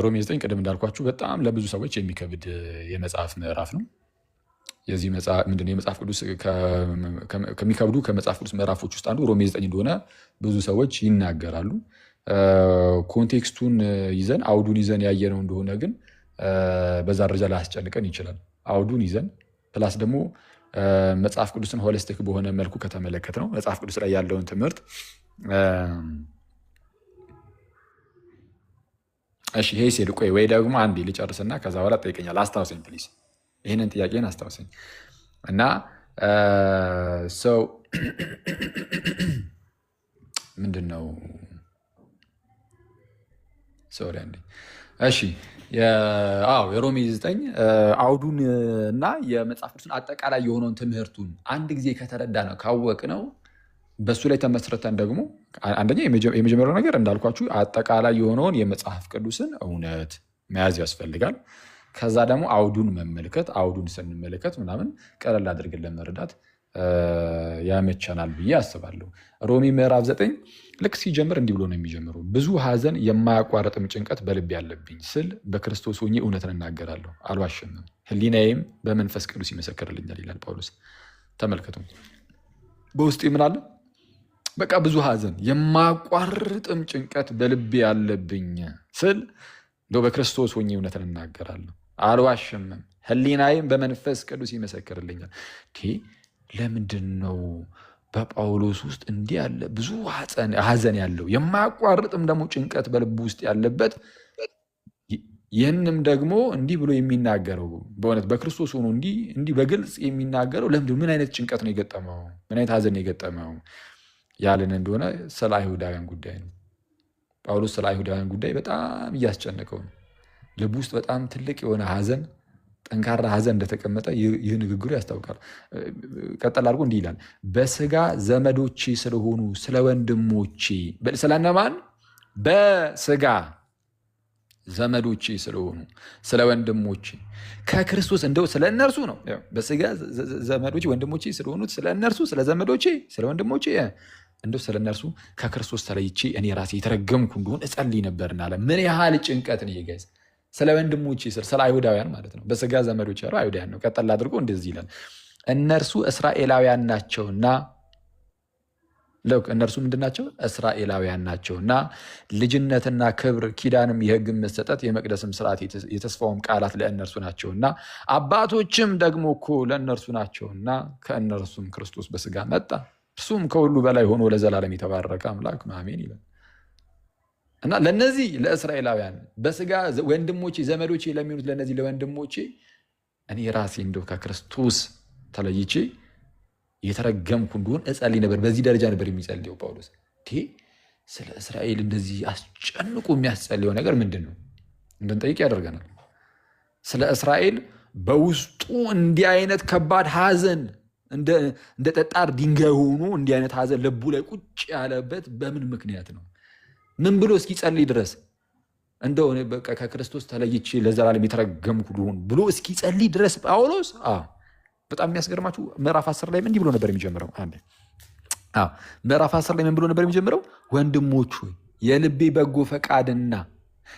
ሮሜ 9 ቅድም እንዳልኳችሁ በጣም ለብዙ ሰዎች የሚከብድ የመጽሐፍ ምዕራፍ ነው። የዚህ ምንድነው የመጽሐፍ ቅዱስ ከሚከብዱ ከመጽሐፍ ቅዱስ ምዕራፎች ውስጥ አንዱ ሮሜ 9 እንደሆነ ብዙ ሰዎች ይናገራሉ። ኮንቴክስቱን ይዘን አውዱን ይዘን ያየነው እንደሆነ ግን በዛ ደረጃ ላያስጨንቀን ይችላል። አውዱን ይዘን ፕላስ ደግሞ መጽሐፍ ቅዱስን ሆሊስቲክ በሆነ መልኩ ከተመለከት ነው መጽሐፍ ቅዱስ ላይ ያለውን ትምህርት እሺ ይሄ ሲል ቆይ ወይ ደግሞ አንዴ ልጨርስና ከዛ በኋላ ጠይቀኛል። አስታውሰኝ ፕሊዝ፣ ይህንን ጥያቄን አስታውሰኝ እና ሰው ምንድን ነው ሶሪ አንዴ እሺ የሮሜ 9 አውዱን እና የመጽሐፍ ቅዱስን አጠቃላይ የሆነውን ትምህርቱን አንድ ጊዜ ከተረዳ ነው ካወቅ ነው በሱ ላይ ተመስርተን ደግሞ አንደኛ የመጀመሪያው ነገር እንዳልኳችሁ አጠቃላይ የሆነውን የመጽሐፍ ቅዱስን እውነት መያዝ ያስፈልጋል። ከዛ ደግሞ አውዱን መመልከት፣ አውዱን ስንመለከት ምናምን ቀለል አድርገን ለመረዳት ያመቸናል ብዬ አስባለሁ። ሮሜ ምዕራፍ 9 ልክ ሲጀምር እንዲህ ብሎ ነው የሚጀምረው። ብዙ ሐዘን የማያቋርጥም ጭንቀት በልብ ያለብኝ ስል በክርስቶስ ሆኜ እውነትን እናገራለሁ፣ አልዋሽምም፣ ሕሊናዬም በመንፈስ ቅዱስ ይመሰክርልኛል ይላል ጳውሎስ። ተመልከቱ በውስጤ ምን አለ? በቃ ብዙ ሐዘን የማያቋርጥም ጭንቀት በልብ ያለብኝ ስል በክርስቶስ ሆኜ እውነትን እናገራለሁ፣ አልዋሽምም፣ ሕሊናዬም በመንፈስ ቅዱስ ይመሰክርልኛል። ለምንድን ነው በጳውሎስ ውስጥ እንዲህ ያለ ብዙ ሐዘን ያለው የማያቋርጥም ደግሞ ጭንቀት በልቡ ውስጥ ያለበት? ይህንም ደግሞ እንዲህ ብሎ የሚናገረው በእውነት በክርስቶስ ሆኖ እንዲህ በግልጽ የሚናገረው ለምንድን ምን አይነት ጭንቀት ነው የገጠመው? ምን አይነት ሐዘን ነው የገጠመው ያለን እንደሆነ ስለ አይሁዳውያን ጉዳይ ነው። ጳውሎስ ስለ አይሁዳውያን ጉዳይ በጣም እያስጨነቀው ነው። ልቡ ውስጥ በጣም ትልቅ የሆነ ሐዘን፣ ጠንካራ ሐዘን እንደተቀመጠ ይህ ንግግሩ ያስታውቃል። ቀጠል አድርጎ እንዲህ ይላል፣ በስጋ ዘመዶቼ ስለሆኑ ስለ ወንድሞቼ። ስለነማን? በስጋ ዘመዶቼ ስለሆኑ ስለ ወንድሞቼ ከክርስቶስ እንደው ስለ እነርሱ ነው። በስጋ ዘመዶቼ ወንድሞቼ ስለሆኑት ስለ እነርሱ ስለ ዘመዶቼ ስለ ወንድሞቼ እንደው ስለ እነርሱ ከክርስቶስ ተለይቼ እኔ ራሴ የተረገምኩ እንደሆን እጸልይ ነበርና አለ። ምን ያህል ጭንቀት ነው ይገዝ! ስለ ወንድሞቼ ስለ አይሁዳውያን ማለት ነው። በስጋ ዘመዶች ያሉ አይሁዳውያን ነው። ቀጠል አድርጎ እንደዚህ ይላል፣ እነርሱ እስራኤላውያን ናቸውና እነርሱ ምንድን ናቸው? እስራኤላውያን ናቸውና ልጅነትና ክብር፣ ኪዳንም፣ የሕግም መሰጠት፣ የመቅደስም ስርዓት፣ የተስፋውም ቃላት ለእነርሱ ናቸውና አባቶችም ደግሞ እኮ ለእነርሱ ናቸውና ከእነርሱም ክርስቶስ በስጋ መጣ፣ እርሱም ከሁሉ በላይ ሆኖ ለዘላለም የተባረከ አምላክ አሜን ይላል። እና ለነዚህ ለእስራኤላውያን በስጋ ወንድሞቼ ዘመዶቼ ለሚሉት ለነዚህ ለወንድሞቼ እኔ ራሴ እንደው ከክርስቶስ ተለይቼ የተረገምኩ እንደሆን እጸልይ ነበር። በዚህ ደረጃ ነበር የሚጸልየው ጳውሎስ። ስለ እስራኤል እንደዚህ አስጨንቆ የሚያስጸልየው ነገር ምንድን ነው እንድንጠይቅ ያደርገናል። ስለ እስራኤል በውስጡ እንዲህ አይነት ከባድ ሐዘን እንደ ጠጣር ድንጋይ ሆኖ እንዲህ አይነት ሐዘን ልቡ ላይ ቁጭ ያለበት በምን ምክንያት ነው? ምን ብሎ እስኪጸልይ ድረስ እንደው በቃ ከክርስቶስ ተለይቼ ለዘላለም የተረገምኩ ልሆን ብሎ እስኪጸልይ ድረስ ጳውሎስ በጣም የሚያስገርማችሁ ምዕራፍ 10 ላይ እንዲህ ብሎ ነበር የሚጀምረው። ምዕራፍ 10 ላይ ምን ብሎ ነበር የሚጀምረው? ወንድሞች ሆይ የልቤ በጎ ፈቃድና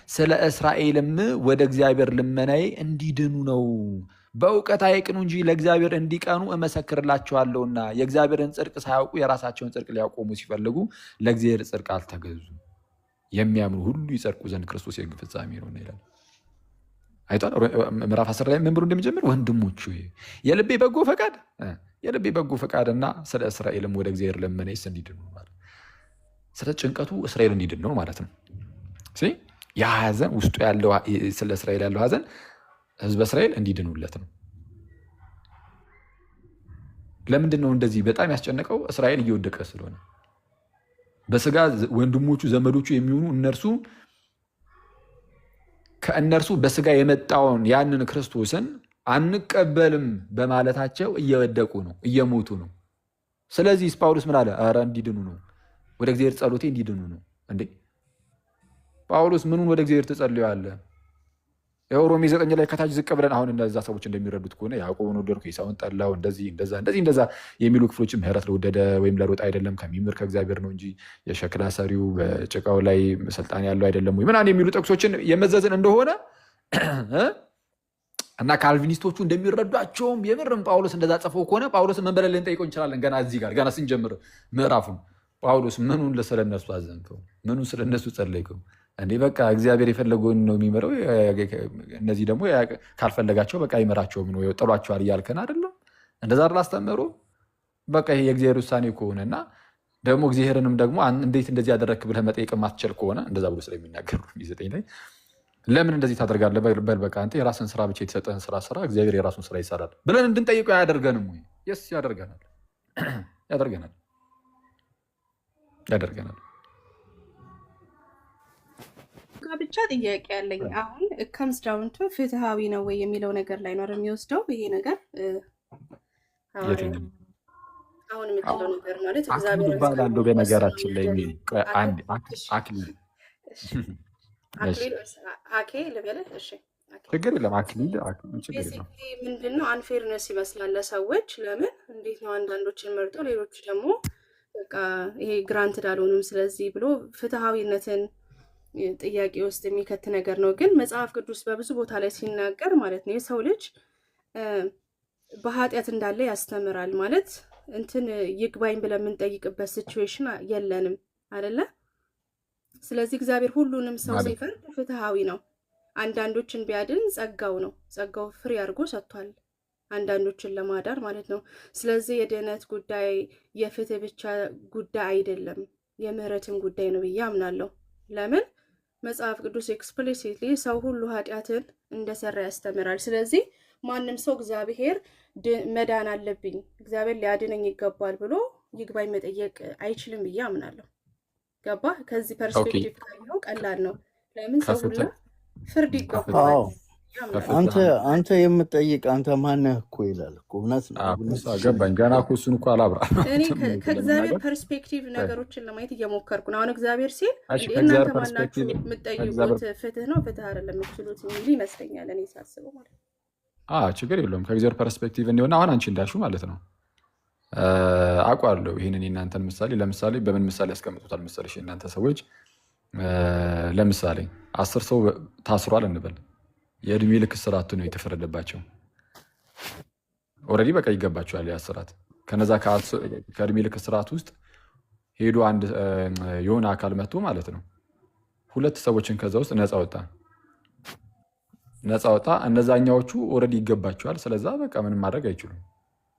ስለ እስራኤልም ወደ እግዚአብሔር ልመናዬ እንዲድኑ ነው በእውቀት አይቅኑ እንጂ ለእግዚአብሔር እንዲቀኑ እመሰክርላቸዋለሁና የእግዚአብሔርን ጽድቅ ሳያውቁ የራሳቸውን ጽድቅ ሊያቆሙ ሲፈልጉ ለእግዚአብሔር ጽድቅ አልተገዙ። የሚያምኑ ሁሉ ይጸድቁ ዘንድ ክርስቶስ የሕግ ፍጻሜ ነው ይላል። አይቷል። ምዕራፍ 10 ላይ ምን ብሎ እንደሚጀምር ወንድሞች የልቤ በጎ ፈቃድና ስለ እስራኤልም ወደ እግዚአብሔር ለመነስ እንዲድኑ ማለት ስለ ጭንቀቱ እስራኤል እንዲድን ነው ማለት ነው። ያ ሐዘን ውስጡ ያለው ስለ እስራኤል ያለው ሐዘን ህዝበ እስራኤል እንዲድኑለት ነው። ለምንድን ነው እንደዚህ በጣም ያስጨነቀው? እስራኤል እየወደቀ ስለሆነ በስጋ ወንድሞቹ ዘመዶቹ የሚሆኑ ከእነርሱ በስጋ የመጣውን ያንን ክርስቶስን አንቀበልም በማለታቸው እየወደቁ ነው፣ እየሞቱ ነው። ስለዚህ ጳውሎስ ምን አለ? ኧረ እንዲድኑ ነው፣ ወደ እግዚአብሔር ጸሎቴ እንዲድኑ ነው። እንዴ ጳውሎስ ምኑን ወደ እግዚአብሔር ትጸልያለህ? ሮሜ 9 ላይ ከታች ዝቅ ብለን አሁን እነዛ ሰዎች እንደሚረዱት ከሆነ ያዕቆብን ወደድኩ ኤሳውን ጠላው እንደዛ የሚሉ ክፍሎችም ምሕረት ለወደደ ወይም ለሮጥ አይደለም ከሚምር ከእግዚአብሔር ነው እንጂ የሸክላ ሰሪው በጭቃው ላይ ስልጣን ያለው አይደለም ወይ ምናምን የሚሉ ጥቅሶችን የመዘዝን እንደሆነ እና ካልቪኒስቶቹ እንደሚረዷቸውም የምርም ጳውሎስ እንደዛ ጽፈው ከሆነ ጳውሎስ ምን ብለን ልንጠይቀው እንችላለን? ገና እዚህ ጋር ገና ስንጀምር ምዕራፉን ጳውሎስ ምኑን ስለነሱ አዘንከው? ምኑን ስለነሱ ጸለይከው? እንዴ በቃ እግዚአብሔር የፈለገውን ነው የሚመረው። እነዚህ ደግሞ ካልፈለጋቸው በቃ ይመራቸውም ነው ጥሏቸዋል እያልከን አይደለም? እንደዛ ላስተምሩ በቃ ይሄ የእግዚአብሔር ውሳኔ ከሆነና ደግሞ እግዚአብሔርንም ደግሞ እንዴት እንደዚህ ያደረግክ ብለህ መጠየቅ ማትችል ከሆነ እንደዛ ብሎ ስለሚናገር ዘጠኝ ላይ ለምን እንደዚህ ታደርጋለህ? በል በቃ አንተ የራስን ስራ ብቻ የተሰጠህን ስራ እግዚአብሔር የራሱን ስራ ይሰራል ብለን እንድንጠይቀው አያደርገንም ወይ? የስ ያደርገናል። ብቻ ጥያቄ ያለኝ አሁን ከምስ ዳውን ቱ ፍትሃዊ ነው ወይ የሚለው ነገር ላይ ነው የሚወስደው ይሄ ነገር። አሁን የምትለው ነገር ማለት እግዚአብሔር ይባላል። በነገራችን ላይ አክሊል ልበለህ? እሺ ችግር የለም። አክሊል ምንድን ነው? አንፌርነስ ይመስላል ለሰዎች። ለምን እንዴት ነው አንዳንዶችን መርጦ ሌሎቹ ደግሞ በቃ ይሄ ግራንትድ አልሆኑም ስለዚህ ብሎ ፍትሃዊነትን ጥያቄ ውስጥ የሚከት ነገር ነው። ግን መጽሐፍ ቅዱስ በብዙ ቦታ ላይ ሲናገር ማለት ነው የሰው ልጅ በኃጢአት እንዳለ ያስተምራል። ማለት እንትን ይግባኝ ብለን የምንጠይቅበት ሲቹዌሽን የለንም አይደለ? ስለዚህ እግዚአብሔር ሁሉንም ሰው ሲፈርድ ፍትሃዊ ነው። አንዳንዶችን ቢያድን ጸጋው ነው፣ ጸጋው ፍሬ አድርጎ ሰጥቷል አንዳንዶችን ለማዳር ማለት ነው። ስለዚህ የድህነት ጉዳይ የፍትህ ብቻ ጉዳይ አይደለም፣ የምህረትም ጉዳይ ነው ብዬ አምናለሁ። ለምን መጽሐፍ ቅዱስ ኤክስፕሊሲትሊ ሰው ሁሉ ኃጢአትን እንደሰራ ያስተምራል። ስለዚህ ማንም ሰው እግዚአብሔር መዳን አለብኝ እግዚአብሔር ሊያድነኝ ይገባል ብሎ ይግባኝ መጠየቅ አይችልም ብዬ አምናለሁ። ገባ? ከዚህ ፐርስፔክቲቭ ካየው ቀላል ነው። ለምን ሰው ሁሉ ፍርድ ይገባል። አንተ የምትጠይቅ አንተ ማነህ እኮ ይላል እኮ። እውነት ነው። ገባኝ። ገና እኮ እሱን እኮ አላብራ። እኔ ከእግዚአብሔር ፐርስፔክቲቭ ነገሮችን ለማየት እየሞከርኩ ነው። አሁን እግዚአብሔር ሲል እናንተ ማናችሁ የምትጠይቁት ፍትህ ነው ፍትህ አይደለም የምትችሉት የሚል ይመስለኛል እኔ ሳስበው ማለት ነው። ችግር የለውም ከእግዚአብሔር ፐርስፔክቲቭ እንዲሆን አሁን አንቺ እንዳልሽው ማለት ነው አውቃለሁ። ይህንን የእናንተን ለምሳሌ በምን ምሳሌ ያስቀምጡታል መሰለሽ? የእናንተ ሰዎች ለምሳሌ 10 ሰው ታስሯል እንበል። የእድሜ ልክ እስራት ነው የተፈረደባቸው። ኦልሬዲ በቃ ይገባቸዋል ያ እስራት። ከነዛ ከእድሜ ልክ እስራት ውስጥ ሄዶ አንድ የሆነ አካል መጥቶ ማለት ነው 2 ሰዎችን ከዛ ውስጥ ነፃ ወጣ። እነዛኛዎቹ ኦልሬዲ ይገባቸዋል። ስለዛ በቃ ምንም ማድረግ አይችሉም።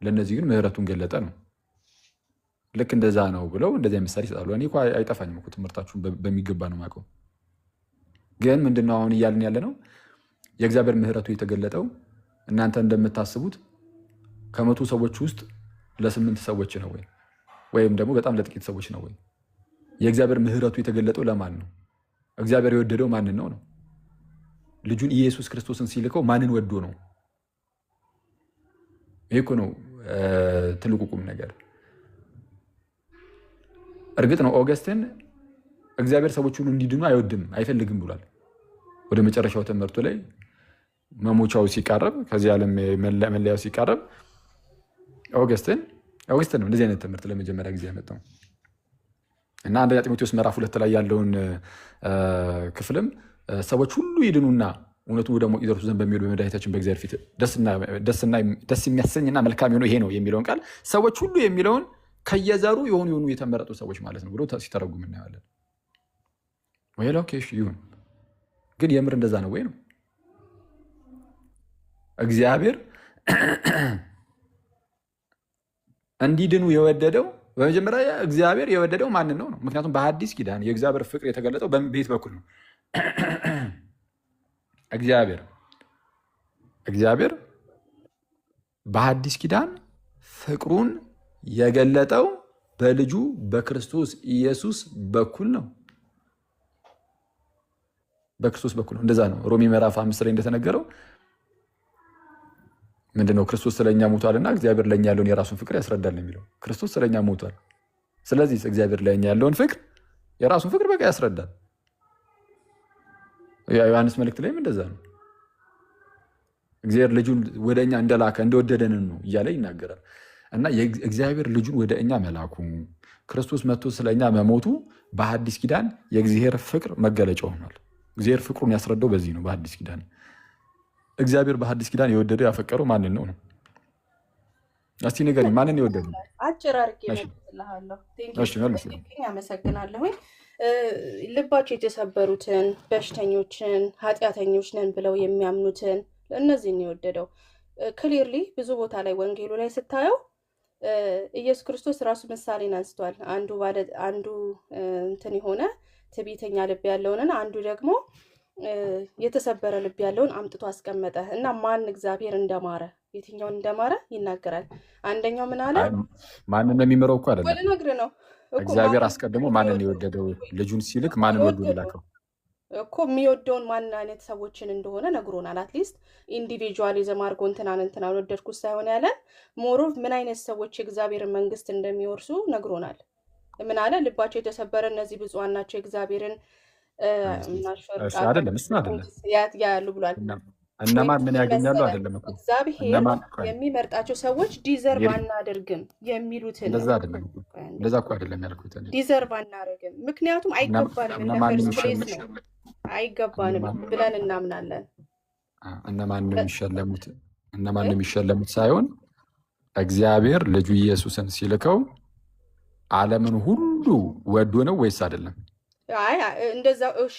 ለእነዚህ ግን ምህረቱን ገለጠ ነው። ልክ እንደዛ ነው ብለው እንደዚያ ምሳሌ ይሰጣሉ። እኔ እኮ አይጠፋኝም እኮ ትምህርታችሁን በሚገባ ነው የማውቀው። ግን ምንድነው አሁን እያልን ያለ ነው የእግዚአብሔር ምህረቱ የተገለጠው እናንተ እንደምታስቡት ከ100 ሰዎች ውስጥ ለ8 ሰዎች ነው ወይም ደግሞ በጣም ለጥቂት ሰዎች ነው ወይ? የእግዚአብሔር ምህረቱ የተገለጠው ለማን ነው? እግዚአብሔር የወደደው ማንን ነው? ልጁን ኢየሱስ ክርስቶስን ሲልከው ማንን ወዶ ነው? ይሄ እኮ ነው ትልቁ ቁም ነገር። እርግጥ ነው ኦገስትን እግዚአብሔር ሰዎች ሁሉ እንዲድኑ አይወድም አይፈልግም ብሏል። ወደ መጨረሻው ትምህርቱ ላይ መሞቻው ሲቃረብ ከዚህ ዓለም መለያው ሲቃረብ ኦገስትን ነው እንደዚህ አይነት ትምህርት ለመጀመሪያ ጊዜ ያመጣው እና አንደኛ ጢሞቴዎስ ምዕራፍ 2 ላይ ያለውን ክፍልም ሰዎች ሁሉ ይድኑና እውነቱ ደግሞ ይደርሱ ዘንድ በሚሉ በመድኃኒታችን በእግዚአብሔር ፊት ደስ የሚያሰኝና መልካም የሆነው ይሄ ነው የሚለውን ቃል ሰዎች ሁሉ የሚለውን ከየዘሩ የሆኑ የተመረጡ ሰዎች ማለት ነው ብሎ ሲተረጉም እናያለን። ወይ ኦኬ ይሁን፣ ግን የምር እንደዛ ነው ወይ ነው? እግዚአብሔር እንዲድኑ የወደደው በመጀመሪያ እግዚአብሔር የወደደው ማንን ነው? ምክንያቱም በሐዲስ ኪዳን የእግዚአብሔር ፍቅር የተገለጠው በቤት በኩል ነው። እግዚአብሔር በሐዲስ ኪዳን ፍቅሩን የገለጠው በልጁ በክርስቶስ ኢየሱስ በኩል ነው። በክርስቶስ በኩል ነው። እንደዛ ነው። ሮሜ ምዕራፍ 5 ላይ እንደተነገረው ምንድነው? ክርስቶስ ስለኛ ሞቷልና እግዚአብሔር ለኛ ያለውን የራሱን ፍቅር ያስረዳል የሚለው ክርስቶስ ስለኛ ሞቷል። ስለዚህ እግዚአብሔር ለኛ ያለውን ፍቅር የራሱን ፍቅር በቃ ያስረዳል። ዮሐንስ መልእክት ላይም እንደዛ ነው። እግዚአብሔር ልጁን ወደ እኛ እንደላከ እንደወደደን ነው እያለ ይናገራል። እና እግዚአብሔር ልጁን ወደ እኛ መላኩ ክርስቶስ መጥቶ ስለኛ መሞቱ በሐዲስ ኪዳን የእግዚአብሔር ፍቅር መገለጫ ሆኗል። እግዚአብሔር ፍቅሩን ያስረዳው በዚህ ነው። በሐዲስ ኪዳን እግዚአብሔር በሐዲስ ኪዳን የወደደው ያፈቀረው ማንን ነው? እስቲ ንገሪኝ፣ ማንን የወደደው? አጭር አድርጌ አመሰግናለሁ። ልባቸው የተሰበሩትን በሽተኞችን፣ ኃጢአተኞች ነን ብለው የሚያምኑትን እነዚህን የወደደው ክሊርሊ ብዙ ቦታ ላይ ወንጌሉ ላይ ስታየው ኢየሱስ ክርስቶስ ራሱ ምሳሌን አንስቷል። አንዱ እንትን የሆነ ትዕቢተኛ ልብ ያለውንን አንዱ ደግሞ የተሰበረ ልብ ያለውን አምጥቶ አስቀመጠ እና ማን እግዚአብሔር እንደማረ የትኛውን እንደማረ ይናገራል። አንደኛው ምን አለ? ማንን ነው የሚመረው እኮ አይደለም። ልነግርህ ነው እግዚአብሔር አስቀድሞ ማንን የወደደው ልጁን ሲልክ ማንን ወዶ ላከው እኮ የሚወደውን ማን አይነት ሰዎችን እንደሆነ ነግሮናል። አትሊስት ኢንዲቪጁዋሊዝም አድርጎ እንትናን ወደድኩት ሳይሆን ያለን ሞሮቭ ምን አይነት ሰዎች የእግዚአብሔርን መንግስት እንደሚወርሱ ነግሮናል። ምን አለ? ልባቸው የተሰበረ እነዚህ ብፁዓን ናቸው የእግዚአብሔርን አይደለም እሱን አይደለም ያሉ ብሏል። እነማን ምን ያገኛሉ? አይደለም እኮ እግዚአብሔር የሚመርጣቸው ሰዎች ዲዘርቭ አናደርግም የሚሉትን እንደዛ አይደለም። እንደዛ እኮ አይደለም ያልኩት። ዲዘርቭ አናደርግም ምክንያቱም አይገባንም፣ አይገባንም ብለን እናምናለን። እነማን ነው የሚሸለሙት ሳይሆን እግዚአብሔር ልጁ ኢየሱስን ሲልከው ዓለምን ሁሉ ወዶ ነው ወይስ አይደለም? እንደዛ እሺ፣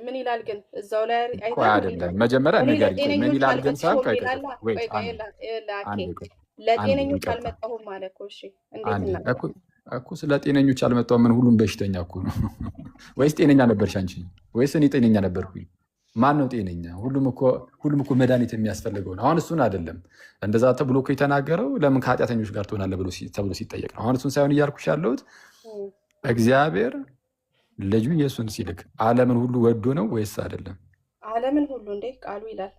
ምን ይላል ግን እዛው ላይ አይደለም። መጀመሪያ ነገር ምን ይላል ግን ሳይሆን ለጤነኞች አልመጣሁም ማለት እኮ። እሺ እንዴት እኮ ስለ ጤነኞች አልመጣሁም። ምን ሁሉም በሽተኛ እኮ ነው። ወይስ ጤነኛ ነበርሽ አንቺ? ወይስ እኔ ጤነኛ ነበርኩኝ? ማን ነው ጤነኛ? ሁሉም እኮ መድኃኒት የሚያስፈልገው ነው። አሁን እሱን አይደለም እንደዛ ተብሎ እኮ የተናገረው ለምን ከኃጢአተኞች ጋር ትሆናለህ ተብሎ ሲጠየቅ ነው። አሁን እሱን ሳይሆን እያልኩሽ ያለሁት እግዚአብሔር ልጁ ኢየሱስን ሲልክ ዓለምን ሁሉ ወዶ ነው ወይስ አይደለም? ዓለምን ሁሉ እንዴ ቃሉ ይላል።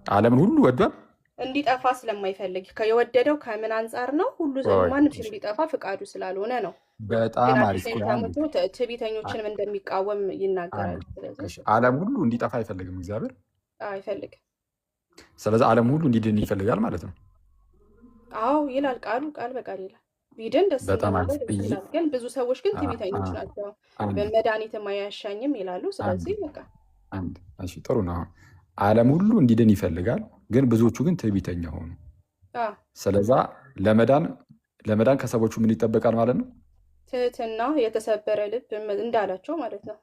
ዓለምን ሁሉ ወዷል እንዲጠፋ ስለማይፈልግ የወደደው ከምን አንጻር ነው? ሁሉ ማንም እንዲጠፋ ፍቃዱ ስላልሆነ ነው። በጣም አሪፍ። ትዕቢተኞችንም እንደሚቃወም ይናገራል። ዓለም ሁሉ እንዲጠፋ አይፈልግም እግዚአብሔር፣ አይፈልግም። ስለዚህ ዓለም ሁሉ እንዲድን ይፈልጋል ማለት ነው። አዎ ይላል ቃሉ፣ ቃል በቃል ይላል። ቢድን ደስ ይላል። ግን ብዙ ሰዎች ግን ትዕቢተኞች ናቸው። በመድኃኒትም አያሻኝም ይላሉ። ስለዚህ በቃ ጥሩ ነው። ዓለም ሁሉ እንዲድን ይፈልጋል፣ ግን ብዙዎቹ ግን ትዕቢተኛ ሆኑ። ስለዛ ለመዳን ከሰዎቹ ምን ይጠበቃል ማለት ነው? ትህትና፣ የተሰበረ ልብ እንዳላቸው ማለት ነው።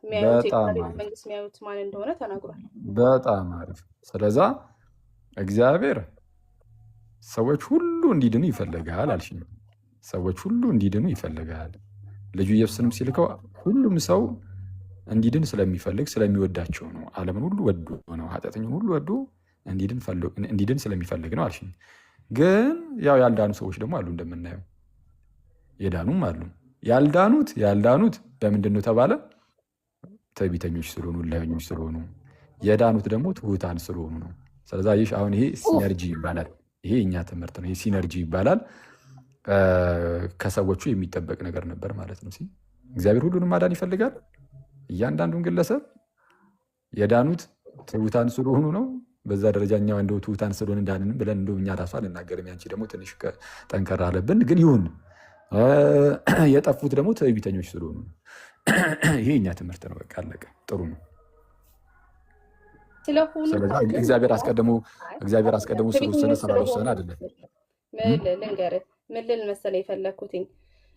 መንግስት የሚያዩት ማን እንደሆነ ተናግሯል። በጣም አሪፍ። ስለዛ እግዚአብሔር ሰዎች ሁሉ እንዲድኑ ይፈልጋል አልሽኝ። ሰዎች ሁሉ እንዲድኑ ይፈልጋል። ልጁ ኢየሱስንም ሲልከው ሁሉም ሰው እንዲድን ስለሚፈልግ ስለሚወዳቸው ነው። ዓለምን ሁሉ ወዶ ነው፣ ኃጢአተኛውን ሁሉ ወዶ እንዲድን ስለሚፈልግ ነው አልሽኝ። ግን ያው ያልዳኑ ሰዎች ደግሞ አሉ፣ እንደምናየው የዳኑም አሉ። ያልዳኑት በምንድን ነው ተባለ? ትዕቢተኞች ስለሆኑ፣ ለኞች ስለሆኑ። የዳኑት ደግሞ ትሑታን ስለሆኑ ነው። ስለዛ ይህ አሁን ይሄ ሲነርጂ ይባላል። ይሄ እኛ ትምህርት ነው። ይሄ ሲነርጂ ይባላል። ከሰዎቹ የሚጠበቅ ነገር ነበር ማለት ነው። እግዚአብሔር ሁሉንም ማዳን ይፈልጋል። እያንዳንዱን ግለሰብ የዳኑት ትሑታን ስለሆኑ ነው። በዛ ደረጃ እኛ እንደው ትሑታን ስለሆን እንዳንንም ብለን እንደው እኛ ራሱ አልናገርም። ያንቺ ደግሞ ትንሽ ጠንከር አለብን። ግን ይሁን፣ የጠፉት ደግሞ ትዕቢተኞች ስለሆኑ ነው። ይሄ እኛ ትምህርት ነው። በቃ አለቀ። ጥሩ ነው። ስለሆኑ ስለዚህ እግዚአብሔር አስቀድሞ ስለወሰነ ስላልወሰነ አይደለም። ልንገርህ ምን ልል መሰለህ የፈለኩትኝ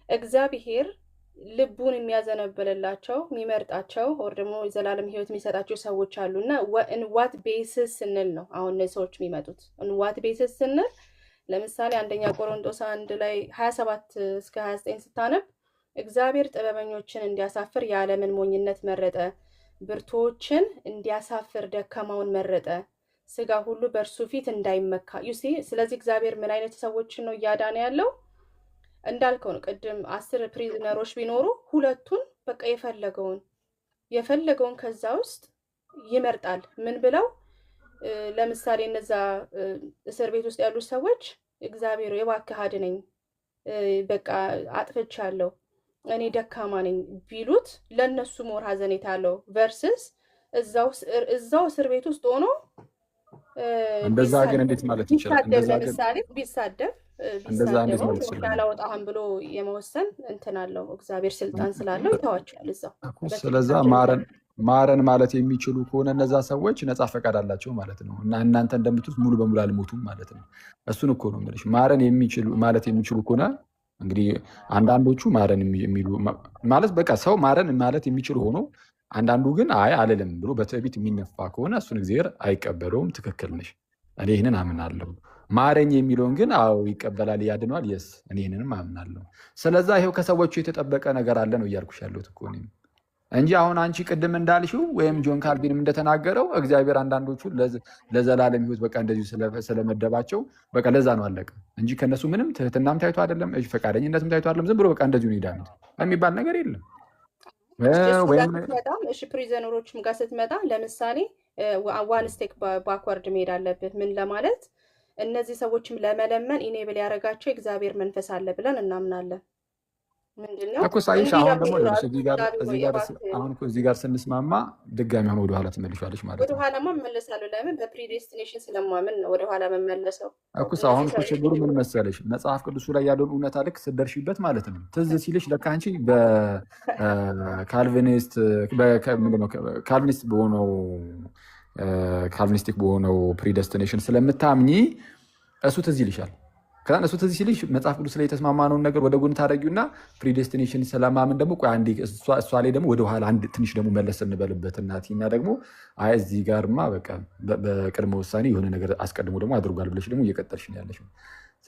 እግዚአብሔር ልቡን የሚያዘነበልላቸው የሚመርጣቸው ወር ደግሞ የዘላለም ሕይወት የሚሰጣቸው ሰዎች አሉ እና እንዋት ቤስስ ስንል ነው አሁን እነዚህ ሰዎች የሚመጡት። እንዋት ቤስስ ስንል ለምሳሌ አንደኛ ቆሮንቶስ 1 ላይ 27 እስከ 29 ስታነብ እግዚአብሔር ጥበበኞችን እንዲያሳፍር የዓለምን ሞኝነት መረጠ፣ ብርቱዎችን እንዲያሳፍር ደካማውን መረጠ፣ ስጋ ሁሉ በእርሱ ፊት እንዳይመካ ዩሲ። ስለዚህ እግዚአብሔር ምን አይነት ሰዎችን ነው እያዳነ ያለው? እንዳልከው ነው ቅድም 10 ፕሪዝነሮች ቢኖሩ ሁለቱን በቃ የፈለገውን ከዛ ውስጥ ይመርጣል። ምን ብለው ለምሳሌ እነዛ እስር ቤት ውስጥ ያሉ ሰዎች እግዚአብሔር እባክህ አድነኝ፣ በቃ አጥፍቻለሁ፣ እኔ ደካማ ነኝ ቢሉት ለነሱ ሞር ሀዘኔታ አለው ቨርስስ እዛው እስር ቤት ውስጥ ሆኖ እንደዛ ግን እንዴት ማለት ይችላል? ለምሳሌ ቢሳደብ ያላወጣህም ብሎ የመወሰን እንትን አለው። እግዚአብሔር ስልጣን ስላለው ይተዋቸዋል እዛው። ስለዛ ማረን ማለት የሚችሉ ከሆነ እነዛ ሰዎች ነፃ ፈቃድ አላቸው ማለት ነው። እና እናንተ እንደምትሉት ሙሉ በሙሉ አልሞቱም ማለት ነው። እሱን እኮ ነው የምልሽ። ማረን ማለት የሚችሉ ከሆነ እንግዲህ አንዳንዶቹ ማረን የሚሉ ማለት በቃ ሰው ማረን ማለት የሚችሉ ሆኖ አንዳንዱ ግን አይ አልልም ብሎ በትዕቢት የሚነፋ ከሆነ እሱን እግዚአብሔር አይቀበለውም። ትክክል ነሽ። እኔ ይህንን አምናለሁ። ማረኝ የሚለውን ግን አዎ ይቀበላል፣ ያድነዋል። የስ እኔ ይህንንም አምናለሁ። ስለዛ ይሄው ከሰዎቹ የተጠበቀ ነገር አለ ነው እያልኩሽ ያለሁት እኮ እኔም እንጂ አሁን አንቺ ቅድም እንዳልሽው ወይም ጆን ካልቪንም እንደተናገረው እግዚአብሔር አንዳንዶቹ ለዘላለም ሕይወት በቃ እንደዚሁ ስለመደባቸው በቃ ለዛ ነው አለቀ እንጂ ከነሱ ምንም ትህትናም ታይቶ አይደለም፣ ፈቃደኝነትም ታይቶ አይደለም። ዝም ብሎ በቃ እንደዚሁ ነው ሄዳሉት የሚባል ነገር የለም። እሺ ፕሪዘነሮችም ጋር ስትመጣ ለምሳሌ ዋን ስቴክ ባክወርድ መሄድ አለብን። ምን ለማለት እነዚህ ሰዎችም ለመለመን ኢኔብል ያደረጋቸው እግዚአብሔር መንፈስ አለ ብለን እናምናለን። ምንድነው እኮ ሳይሽ አሁን ደግሞ እዚህ ጋር ስንስማማ ድጋሚ አሁን ወደኋላ ትመልሻለች ማለት ነው። ወደኋላማ እመለሳለሁ። ለምን? በፕሪዴስቲኔሽን ስለማምን ነው ወደኋላ መመለሰው። እኮ አሁን እኮ ችግሩ ምን መሰለሽ፣ መጽሐፍ ቅዱሱ ላይ ያለውን እውነታ ልክ ስትደርሺበት ማለት ነው ትዝ ሲልሽ ለካ አንቺ ካልቪኒስቲክ በሆነው ፕሪዴስቲኔሽን ስለምታምኚ እሱ ትዝ ይልሻል። ከዛ እሱ ትዝ ሲልሽ መጽሐፍ ቅዱስ ላይ የተስማማነውን ነገር ወደ ጎን ታደርጊውና ፕሪዴስቲኔሽን ስለማምን ደግሞ ቆይ አንዴ እሷ ላይ ደግሞ ወደኋላ አንድ ትንሽ ደግሞ መለስ እንበልበት እናትና ደግሞ አይ እዚህ ጋርማ በቃ በቅድመ ውሳኔ የሆነ ነገር አስቀድሞ ደግሞ አድርጓል ብለሽ ደግሞ እየቀጠልሽ ነው ያለሽ።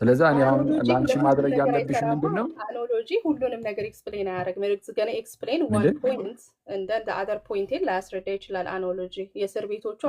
ስለዛ እኔ አሁን ለአንቺ ማድረግ ያለብሽ ምንድን ነው? አናሎጂ ሁሉንም ነገር ኤክስፕሌን አያደርግም። ገና ኤክስፕሌን ዋን ፖይንት እንደ አዘር ፖይንትን ላያስረዳ ይችላል። አናሎጂ የእስር ቤቶቹ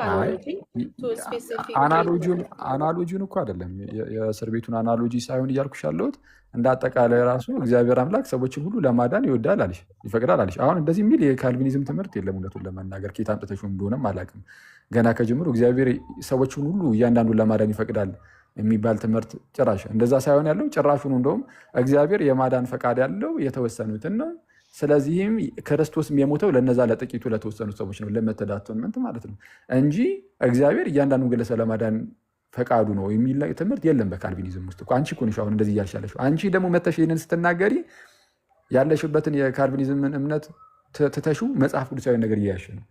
አናሎጂ አናሎጂውን እኮ አይደለም የእስር ቤቱን አናሎጂ ሳይሆን እያልኩሽ ያለሁት እንደ አጠቃላይ ራሱ እግዚአብሔር አምላክ ሰዎችን ሁሉ ለማዳን ይወዳል አለሽ፣ ይፈቅዳል አለሽ። አሁን እንደዚህ የሚል የካልቪኒዝም ትምህርት የለም። እውነቱን ለመናገር ኬት አምጥተሽው እንደሆነም አላውቅም። ገና ከጀምሮ እግዚአብሔር ሰዎችን ሁሉ እያንዳንዱን ለማዳን ይፈቅዳል የሚባል ትምህርት ጭራሽ እንደዛ ሳይሆን ያለው ጭራሹን እንደውም እግዚአብሔር የማዳን ፈቃድ ያለው የተወሰኑትን ነው። ስለዚህም ክርስቶስም የሞተው ለነዛ ለጥቂቱ ለተወሰኑ ሰዎች ነው፣ ለመተዳተንመንት ማለት ነው እንጂ እግዚአብሔር እያንዳንዱ ግለሰብ ለማዳን ፈቃዱ ነው የሚል ትምህርት የለም በካልቪኒዝም ውስጥ። አንቺ እኮ ነሽ አሁን እንደዚህ እያልሽ ያለሽው። አንቺ ደግሞ መተሽ ይህንን ስትናገሪ ያለሽበትን የካልቪኒዝምን እምነት ትተሽው መጽሐፍ ቅዱሳዊ ነገር እያያሽ ነው።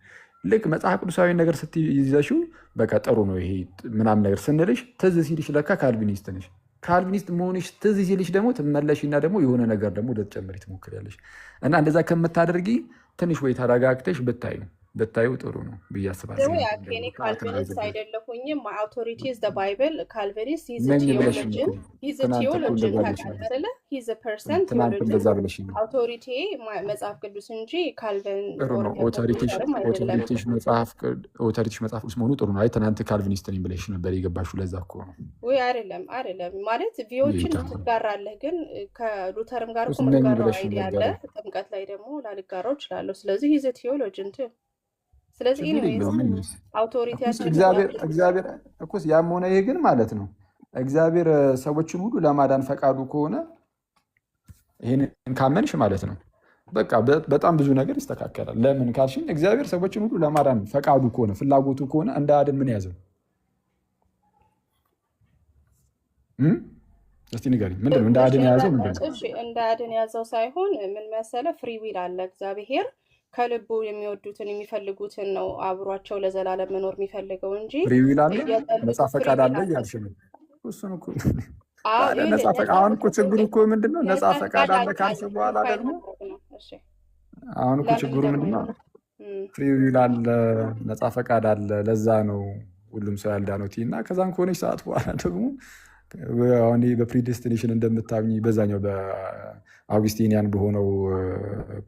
ልክ መጽሐፍ ቅዱሳዊ ነገር ስትይዘሽው በቃ ጥሩ ነው ይሄ ምናምን ነገር ስንልሽ ትዝ ሲልሽ ለካ ካልቪኒስት ነሽ። ካልቪኒስት መሆንሽ ትዝ ሲልሽ ደግሞ ትመለሽና ደግሞ የሆነ ነገር ደግሞ ልትጨምሪ ትሞክሪያለሽ። እና እንደዛ ከምታደርጊ ትንሽ ወይ ተረጋግተሽ ብታዩ ጥሩ ነው ብዬ አስባለሁ። ካልቪኒስት አይደለሁኝም። አውቶሪቲ ኢዝ ዘ ባይብል። ካልቪኒስት ኢዝ ቲዮሎጂን ታውቃለህ? ሂዝ ፐርሰን ቲዮሎጂን። አውቶሪቲ መጽሐፍ ቅዱስ እንጂ ካልቪን ኦቶሪቲሽ መጽሐፍ ቅዱስ መሆኑ ጥሩ ነው። አይ ትናንት ካልቪኒስት ነኝ ብለሽ ነበር የገባሽው። ለዛ እኮ ነው ወይ? አይደለም ማለት ቪዎችን ትጋራለህ፣ ግን ከሉተርም ጋር እኮ ምጋራው አይዲያ አለ። ጥምቀት ላይ ደግሞ ላልጋራው እችላለሁ። ስለዚህ ሂዝ ቲዮሎጂን ቱ ስለዚህ አውቶሪቲያችን እግዚአብሔር እኮ ያም ሆነ ይሄ ግን ማለት ነው እግዚአብሔር ሰዎችን ሁሉ ለማዳን ፈቃዱ ከሆነ ይህንን ካመንሽ ማለት ነው በቃ በጣም ብዙ ነገር ይስተካከላል። ለምን ካልሽኝ እግዚአብሔር ሰዎችን ሁሉ ለማዳን ፈቃዱ ከሆነ ፍላጎቱ ከሆነ እንደ አድን ምን ያዘው? እስቲ ንገሪኝ፣ ምንድን ነው እንደ አድን የያዘው? ምንድን ነው እንደ አድን የያዘው ሳይሆን ምን መሰለ ፍሪ ዊል አለ እግዚአብሔር ከልቡ የሚወዱትን የሚፈልጉትን ነው አብሯቸው ለዘላለም መኖር የሚፈልገው እንጂ ፍሪ ዊል አለ፣ እየጠሉት ነፃ ፍሪ ፈቃድ ዊል አለ አለ። እያልሽ ነው። እሱን እኮ አዎ ታዲያ ይኸውልህ፣ ነፃ ፈቃድ አሁን እኮ ችግሩ እኮ ምንድነው? ነፃ ነፃ ፈቃድ ፈቃድ አለ አለ ካልሽ በኋላ ዲፋይን ደግሞ ማድረግ ነው። እሺ አሁን እኮ ለምን ችግሩ ደግሞ ምንድነው? እም፣ ፍሪ ዊል አለ፣ ነፃ ፈቃድ አለ። ለዛ ነው ሁሉም ሰው ያልዳነው እና ከዛም ከሆነች ሰዓት በኋላ ደግሞ አሁን በፕሪዴስቲኔሽን እንደምታምኝ በዛኛው በአውግስቲኒያን በሆነው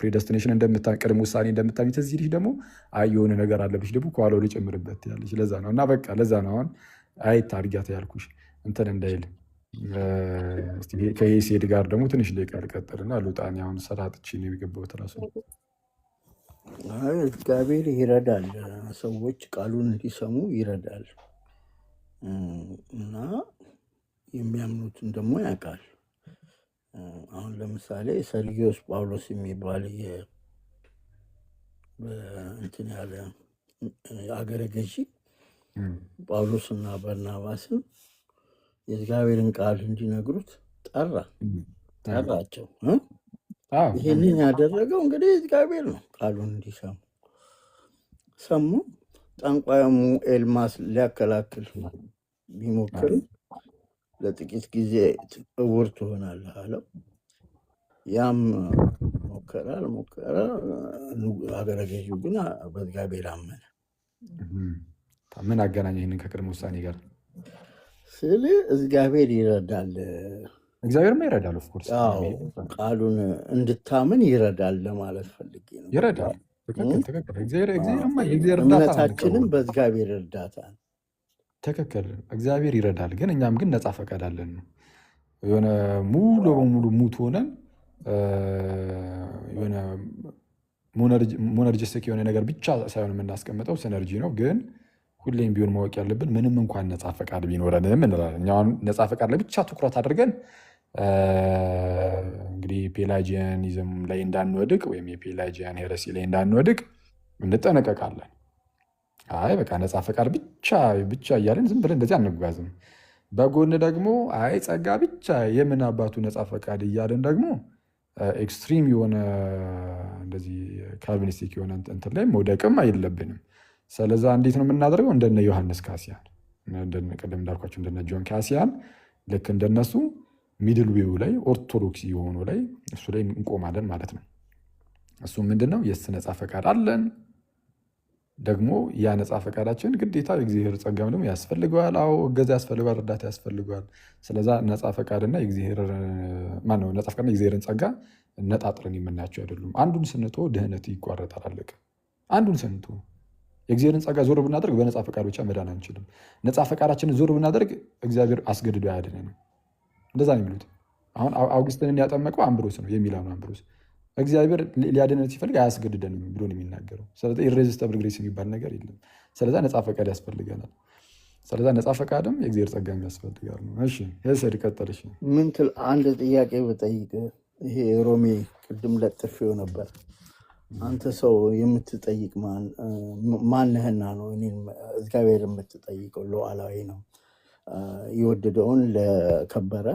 ፕሪዴስቲኔሽን ቅድመ ውሳኔ እንደምታምኝ ተዚህ ልጅ ደግሞ አይ የሆነ ነገር አለብሽ ደግሞ ከኋላው ሊጨምርበት ያለች ለዛ ነው። እና በቃ ለዛ ነው አሁን አየት አድርጊያት ያልኩሽ እንትን እንዳይል። ከሄሴድ ጋር ደግሞ ትንሽ ደቂቃ ልቀጥልና ልውጣኔ አሁን ስራ ጥቼ ነው የገባሁት ራሱ። እግዚአብሔር ይረዳል፣ ሰዎች ቃሉን እንዲሰሙ ይረዳል እና የሚያምኑትን ደግሞ ያውቃል። አሁን ለምሳሌ ሰርጊዮስ ጳውሎስ የሚባል እንትን ያለ አገረ ገዢ ጳውሎስና በርናባስን የእግዚአብሔርን ቃል እንዲነግሩት ጠራቸው። ይህንን ያደረገው እንግዲህ እግዚአብሔር ነው። ቃሉን እንዲሰሙ ሰሙ። ጠንቋያሙ ኤልማስ ሊያከላክል ቢሞክር ለጥቂት ጊዜ እውር ትሆናለህ አለው። ያም ሞከረ አልሞከረ፣ አገረ ገዢው ግን በእግዚአብሔር አመነ። ምን አገናኘ ይህንን ከቅድመ ውሳኔ ጋር ስል እግዚአብሔር ይረዳል። እግዚአብሔርማ ይረዳል። ኦፍኮርስ ቃሉን እንድታምን ይረዳል ለማለት ፈልጌ ነው። ይረዳል። ትክክል። የእግዚአብሔር እምነታችንም በእግዚአብሔር እርዳታ ነው። ትክክል። እግዚአብሔር ይረዳል። ግን እኛም ግን ነፃ ፈቃድ አለን ነው። የሆነ ሙሉ በሙሉ ሙት ሆነን የሆነ ሞነርጂስቲክ የሆነ ነገር ብቻ ሳይሆን የምናስቀምጠው ሲነርጂ ነው። ግን ሁሌም ቢሆን ማወቅ ያለብን ምንም እንኳን ነፃ ፈቃድ ቢኖረንም እንላለን። እኛ አሁን ነፃ ፈቃድ ላይ ብቻ ትኩረት አድርገን እንግዲህ ፔላጂያኒዝም ላይ እንዳንወድቅ ወይም የፔላጂያን ሄረሲ ላይ እንዳንወድቅ እንጠነቀቃለን። አይ በቃ ነፃ ፈቃድ ብቻ እያለን ዝም ብለን እንደዚህ አንጓዝም። በጎን ደግሞ አይ ጸጋ ብቻ የምን አባቱ ነፃ ፈቃድ እያለን ደግሞ ኤክስትሪም የሆነ እንደዚህ ካልቪኒስቲክ የሆነ እንትን ላይ መውደቅም አይለብንም። ስለዛ እንዴት ነው የምናደርገው? እንደነ ዮሐንስ ካሲያን፣ ቅድም እንዳልኳቸው እንደነ ጆን ካሲያን ልክ እንደነሱ ሚድል ዌው ላይ ኦርቶዶክስ የሆኑ ላይ እሱ ላይ እንቆማለን ማለት ነው። እሱ ምንድነው? የስ ነፃ ፈቃድ አለን። ደግሞ ያ ነፃ ፈቃዳችን ግዴታ የእግዚአብሔር ጸጋም ደግሞ ያስፈልገዋል። አዎ እገዛ ያስፈልገዋል፣ እርዳታ ያስፈልገዋል። ስለዛ ነፃ ፈቃድና ነፃ ፈቃድና የእግዚአብሔርን ጸጋ ነጣጥረን የምናያቸው አይደሉም። አንዱን ስንቶ ድህነት ይቋረጣል። አለቀ። አንዱን ስንቶ የእግዚአብሔርን ጸጋ ዞር ብናደርግ በነፃ ፈቃድ ብቻ መዳን አንችልም። ነፃ ፈቃዳችንን ዞር ብናደርግ እግዚአብሔር አስገድዶ አያድነንም። እንደዛ ነው የሚሉት። አሁን አውግስቲንን ያጠመቀው አምብሮስ ነው የሚላኑ አምብሮስ እግዚአብሔር ሊያድነን ሲፈልግ አያስገድደንም ብሎ ነው የሚናገረው። ስለዚህ ኢሬዚስተብል ግሬስ የሚባል ነገር የለም። ስለዛ ነፃ ፈቃድ ያስፈልገናል። ስለዛ ነፃ ፈቃድም የእግዚአብሔር ጸጋ ያስፈልጋል ነው። እሺ ሄሰድ ቀጠለሽ። ምን ትል? አንድ ጥያቄ ብጠይቅ፣ ይሄ ሮሜ ቅድም ለጥፌው ነበር። አንተ ሰው የምትጠይቅ ማንህና ነው? እግዚአብሔር የምትጠይቀው ሉዓላዊ ነው። የወደደውን ለከበረ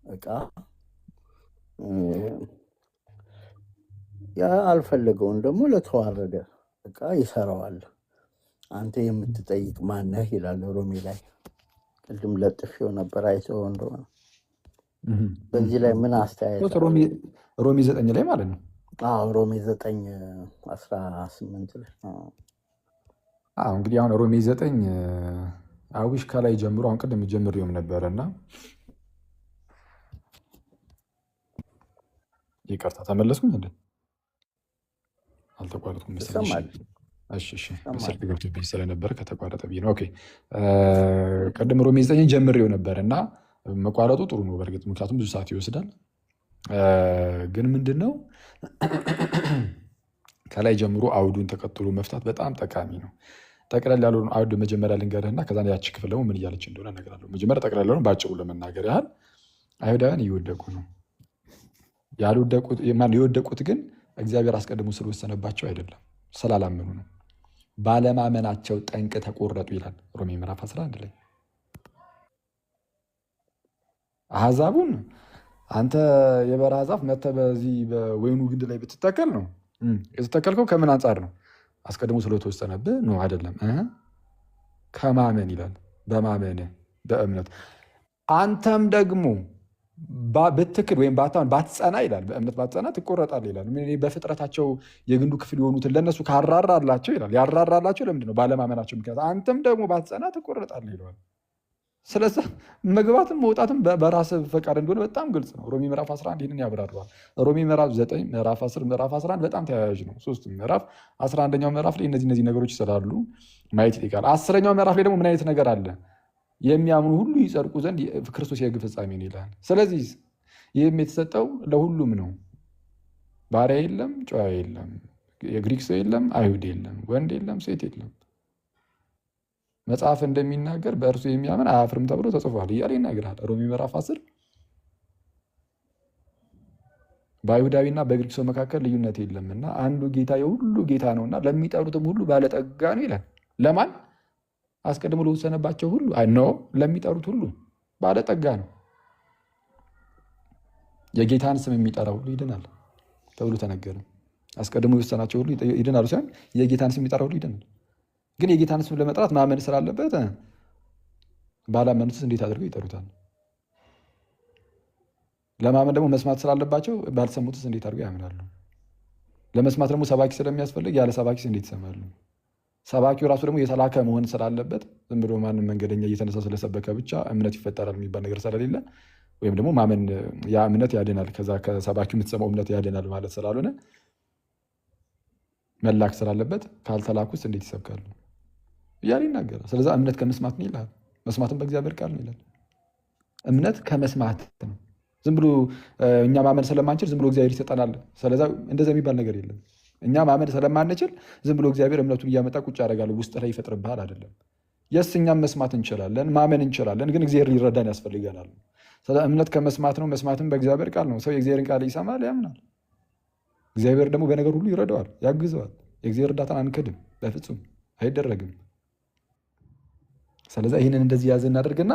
ዕቃ አልፈለገውን ደግሞ ለተዋረደ ዕቃ ይሰራዋል። አንተ የምትጠይቅ ማነህ ይላል ሮሜ ላይ። ቅድም ለጥፌው ነበር፣ አይተኸው እንደሆነ። በዚህ ላይ ምን አስተያየት? ሮሜ 9 ላይ ማለት ነው። ሮሜ 9:18 ላይ እንግዲህ አሁን ሮሜ 9 አዊሽ ከላይ ጀምሮ አሁን ቅድም ጀምሬውም ነበረ እና ይቅርታ ተመለስኩኝ እንዴ? አልተቋረጥኩም መሰለኝ። ስልክ ገብቶብኝ ስለነበረ ከተቋረጠ ብዬ ነው። ኦኬ ቅድም ሮሜ 9 ጀምሬው ነበር እና መቋረጡ ጥሩ ነው በእርግጥ፣ ምክንያቱም ብዙ ሰዓት ይወስዳል። ግን ምንድን ነው ከላይ ጀምሮ አውዱን ተቀጥሎ መፍታት በጣም ጠቃሚ ነው። ጠቅለል ያለውን አውድ መጀመሪያ ልንገርህና ከዛ ያቺ ክፍል ደግሞ ምን እያለች እንደሆነ እነግርሃለሁ። መጀመሪያ ጠቅለል ያለውን በአጭሩ ለመናገር ያህል አይሁዳውያን እየወደቁ ነው። የወደቁት ግን እግዚአብሔር አስቀድሞ ስለወሰነባቸው አይደለም፣ ስላላመኑ ነው። ባለማመናቸው ጠንቅ ተቆረጡ ይላል ሮሜ ምዕራፍ 11 ላይ። አሕዛቡን አንተ የበረሃ ዛፍ መተህ በዚህ በወይኑ ግንድ ላይ ብትተከል ነው የተተከልከው ከምን አንጻር ነው? አስቀድሞ ስለተወሰነብህ ነው አይደለም። ከማመን ይላል። በማመን በእምነት አንተም ደግሞ ብትክድ ወይም ባትጸና ይላል። በእምነት ባትጸና ትቆረጣለህ ይላል። በፍጥረታቸው የግንዱ ክፍል የሆኑትን ለእነሱ ካራራላቸው ይላል። ያራራላቸው ለምንድን ነው? ባለማመናቸው ምክንያት። አንተም ደግሞ ባትጸና ትቆረጣለህ ይለዋል። ስለዚህ መግባትም መውጣትም በራስ ፈቃድ እንደሆነ በጣም ግልጽ ነው። ሮሜ ምዕራፍ 11 ይህንን ያብራራዋል። ሮሜ ምዕራፍ 9፣ ምዕራፍ 10፣ ምዕራፍ 11 በጣም ተያያዥ ነው። ሶስቱም ምዕራፍ 11ኛው ምዕራፍ ላይ እነዚህ ነገሮች ስላሉ ማየት ይጠይቃል። 10ኛው ምዕራፍ ላይ ደግሞ ምን አይነት ነገር አለ? የሚያምኑ ሁሉ ይጸድቁ ዘንድ ክርስቶስ የሕግ ፍጻሜ ነው ይላል። ስለዚህ ይህም የተሰጠው ለሁሉም ነው። ባሪያ የለም፣ ጨዋ የለም፣ የግሪክ ሰው የለም፣ አይሁድ የለም፣ ወንድ የለም፣ ሴት የለም። መጽሐፍ እንደሚናገር በእርሱ የሚያምን አያፍርም ተብሎ ተጽፏል እያለ ይናገራል። ሮሜ ምዕራፍ 10 በአይሁዳዊና በግሪክ ሰው መካከል ልዩነት የለምና አንዱ ጌታ የሁሉ ጌታ ነውና ለሚጠሩትም ሁሉ ባለጠጋ ነው ይላል። ለማን? አስቀድሞ ለወሰነባቸው ሁሉ ነው። ለሚጠሩት ሁሉ ባለጠጋ ነው። የጌታን ስም የሚጠራ ሁሉ ይድናል ተብሎ ተነገረ። አስቀድሞ የወሰናቸው ሁሉ ይድናሉ ሳይሆን የጌታን ስም የሚጠራ ሁሉ ይድናል። ግን የጌታን ስም ለመጥራት ማመን ስላለበት ባላመኑትስ እንዴት አድርገው ይጠሩታል? ለማመን ደግሞ መስማት ስላለባቸው ባልሰሙትስ እንዴት አድርገው ያምናሉ? ለመስማት ደግሞ ሰባኪ ስለሚያስፈልግ ያለ ሰባኪስ እንዴት ይሰማሉ? ሰባኪው ራሱ ደግሞ የተላከ መሆን ስላለበት ዝም ብሎ ማንም መንገደኛ እየተነሳ ስለሰበከ ብቻ እምነት ይፈጠራል የሚባል ነገር ስለሌለ ወይም ደግሞ ማመን ያ እምነት ያድናል ከዛ ከሰባኪው የምትሰማው እምነት ያድናል ማለት ስላልሆነ መላክ ስላለበት ካልተላኩስ እንዴት ይሰብካሉ እያለ ይናገራል። ስለዚህ እምነት ከመስማት ነው ይላል። መስማትም በእግዚአብሔር ቃል ነው ይላል። እምነት ከመስማት ነው። ዝም ብሎ እኛ ማመን ስለማንችል ዝም ብሎ እግዚአብሔር ይሰጠናል። ስለዛ እንደዛ የሚባል ነገር የለም። እኛ ማመን ስለማንችል ዝም ብሎ እግዚአብሔር እምነቱን እያመጣ ቁጭ ያደርጋል፣ ውስጥ ላይ ይፈጥርብሃል አይደለም። የስ እኛም መስማት እንችላለን፣ ማመን እንችላለን፣ ግን እግዚአብሔር ሊረዳን ያስፈልገናል። ስለዚህ እምነት ከመስማት ነው፣ መስማትም በእግዚአብሔር ቃል ነው። ሰው የእግዚአብሔርን ቃል ይሰማል፣ ያምናል። እግዚአብሔር ደግሞ በነገር ሁሉ ይረዳዋል፣ ያግዘዋል። የእግዚአብሔር እርዳታን አንክድም፣ በፍጹም አይደረግም። ስለዚህ ይህንን እንደዚህ ያዝ እናደርግና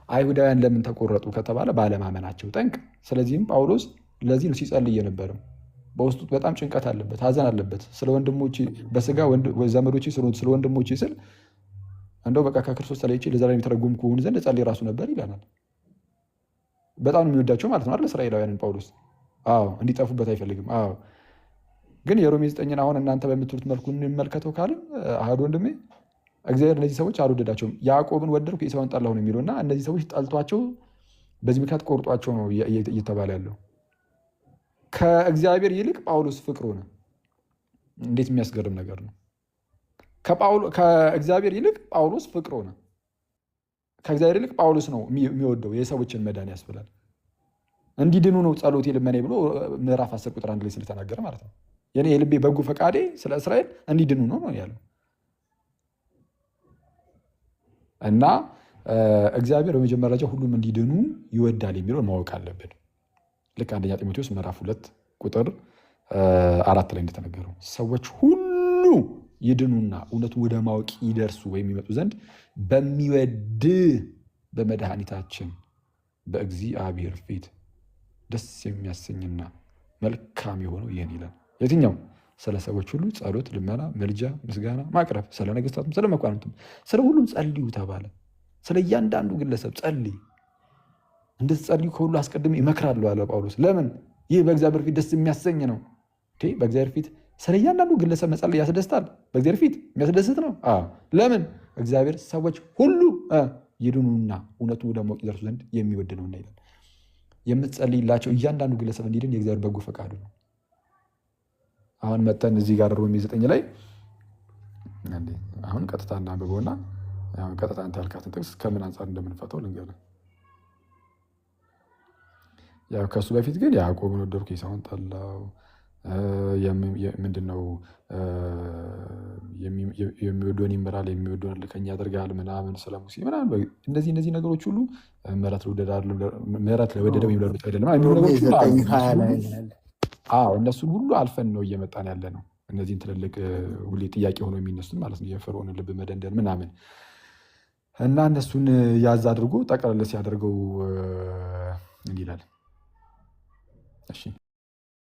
አይሁዳውያን ለምን ተቆረጡ ከተባለ ባለማመናቸው ጠንቅ። ስለዚህም ጳውሎስ ለዚህ ነው ሲጸልይ የነበረው። በውስጡ በጣም ጭንቀት አለበት፣ ሀዘን አለበት። ስለ ወንድሞቼ በስጋ ዘመዶቼ ስለ ወንድሞቼ ስል እንደው በቃ ከክርስቶስ ተለይቼ ለዘላለም የተረጎምኩ እሆን ዘንድ እጸልይ ራሱ ነበር ይለናል። በጣም ነው የሚወዳቸው ማለት ነው አይደል? እስራኤላውያንን ጳውሎስ እንዲጠፉበት አይፈልግም። ግን የሮሜ 9 አሁን እናንተ በምትሉት መልኩ እንመልከተው ካልን አህዱ ወንድሜ እግዚአብሔር እነዚህ ሰዎች አልወደዳቸውም። ያዕቆብን ወደድኩ ኤሳውን ጠላሁ ነው የሚለው እና እነዚህ ሰዎች ጠልቷቸው በዚህ ምክንያት ቆርጧቸው ነው እየተባለ ያለው። ከእግዚአብሔር ይልቅ ጳውሎስ ፍቅር ሆነ። እንዴት የሚያስገርም ነገር ነው! ከእግዚአብሔር ይልቅ ጳውሎስ ፍቅር ሆነ። ከእግዚአብሔር ይልቅ ጳውሎስ ነው የሚወደው የሰዎችን መዳን ያስብላል። እንዲድኑ ነው ጸሎቴ ልመኔ ብሎ ምዕራፍ 10 ቁጥር 1 ላይ ስለተናገረ ማለት ነው። የኔ የልቤ በጎ ፈቃዴ ስለ እስራኤል እንዲድኑ ነው ያለው። እና እግዚአብሔር በመጀመሪያ ደረጃ ሁሉም እንዲድኑ ይወዳል የሚለውን ማወቅ አለብን። ልክ አንደኛ ጢሞቴዎስ ምዕራፍ 2 ቁጥር 4 ላይ እንደተነገረው ሰዎች ሁሉ ይድኑና እውነቱን ወደ ማወቅ ይደርሱ ወይም ይመጡ ዘንድ በሚወድ በመድኃኒታችን በእግዚአብሔር ፊት ደስ የሚያሰኝና መልካም የሆነው ይህን ይላል። የትኛው? ስለ ሰዎች ሁሉ ጸሎት፣ ልመና፣ መልጃ፣ ምስጋና ማቅረብ፣ ስለ ነገስታቱም፣ ስለ መኳንንቱም፣ ስለ ሁሉም ጸልዩ ተባለ። ስለ እያንዳንዱ ግለሰብ ጸልይ። እንድትጸልዩ ከሁሉ አስቀድሜ ይመክራሉ አለ ጳውሎስ። ለምን? ይህ በእግዚአብሔር ፊት ደስ የሚያሰኝ ነው። በእግዚአብሔር ፊት ስለ እያንዳንዱ ግለሰብ መጸለይ ያስደስታል። በእግዚአብሔር ፊት የሚያስደስት ነው። ለምን? እግዚአብሔር ሰዎች ሁሉ ይድኑና እውነቱን ወደ ማወቅ ይደርሱ ዘንድ የሚወድ ነውና ይላል። የምትጸልይላቸው እያንዳንዱ ግለሰብ እንዲድን የእግዚአብሔር በጎ ፈቃዱ ነው። አሁን መተን እዚህ ጋር ሮሜ 9 ላይ አሁን ቀጥታ እናንብበውና ቀጥታ አንተ ያልካትን ጥቅስ ከምን አንጻር እንደምንፈተው ልንገርህ። ያው ከሱ በፊት ግን ያዕቆብን ወደድኩ ኤሳውን ጠላሁ፣ ምንድነው የሚወደውን ይምራል የሚወደውን እልከኛ ያደርጋል ምናምን፣ ስለ ሙሴ ምናምን እነዚህ ነገሮች ሁሉ ምሕረት ለወደደው የሚለሩት አይደለም የሚሉ ነገሮች እነሱን ሁሉ አልፈን ነው እየመጣን ያለ ነው። እነዚህን ትልልቅ ሁሌ ጥያቄ ሆኖ የሚነሱት ማለት ነው የፈርዖንን ልብ መደንደን ምናምን እና እነሱን ያዝ አድርጎ ጠቅላላ ሲያደርገው እንዲህ ይላል። እሺ